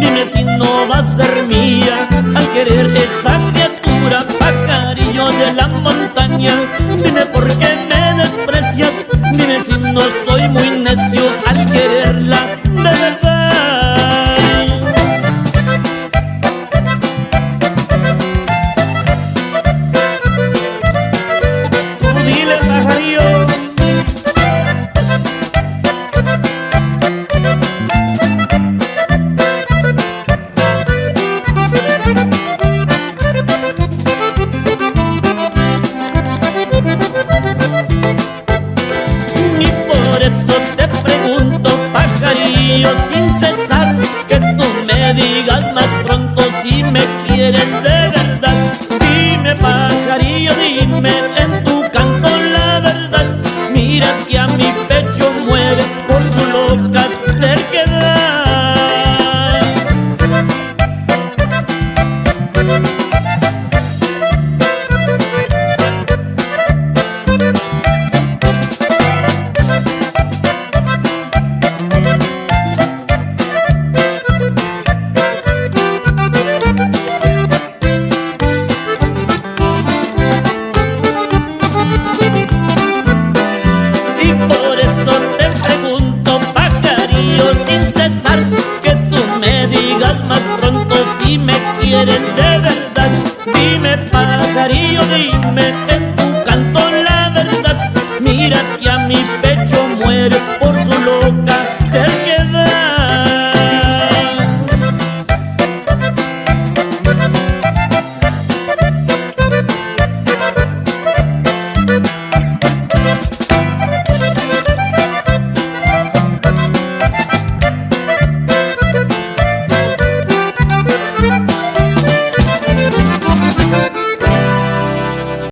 Speaker 3: dime si no va a ser mía al querer esa criatura. Pajarillo de la montaña, dime por qué me desprecias, dime si no soy muy necio al quererla de verdad. Tú dile, pajarillo. Sin cesar, que tú me digas más pronto si me quieres de verdad. Dime, pajarillo, dime en tu canto la verdad. Mira que a mi pecho muere por su loca terquedad. Que tú me digas más pronto si me quieres de verdad. Dime, pajarillo, dime en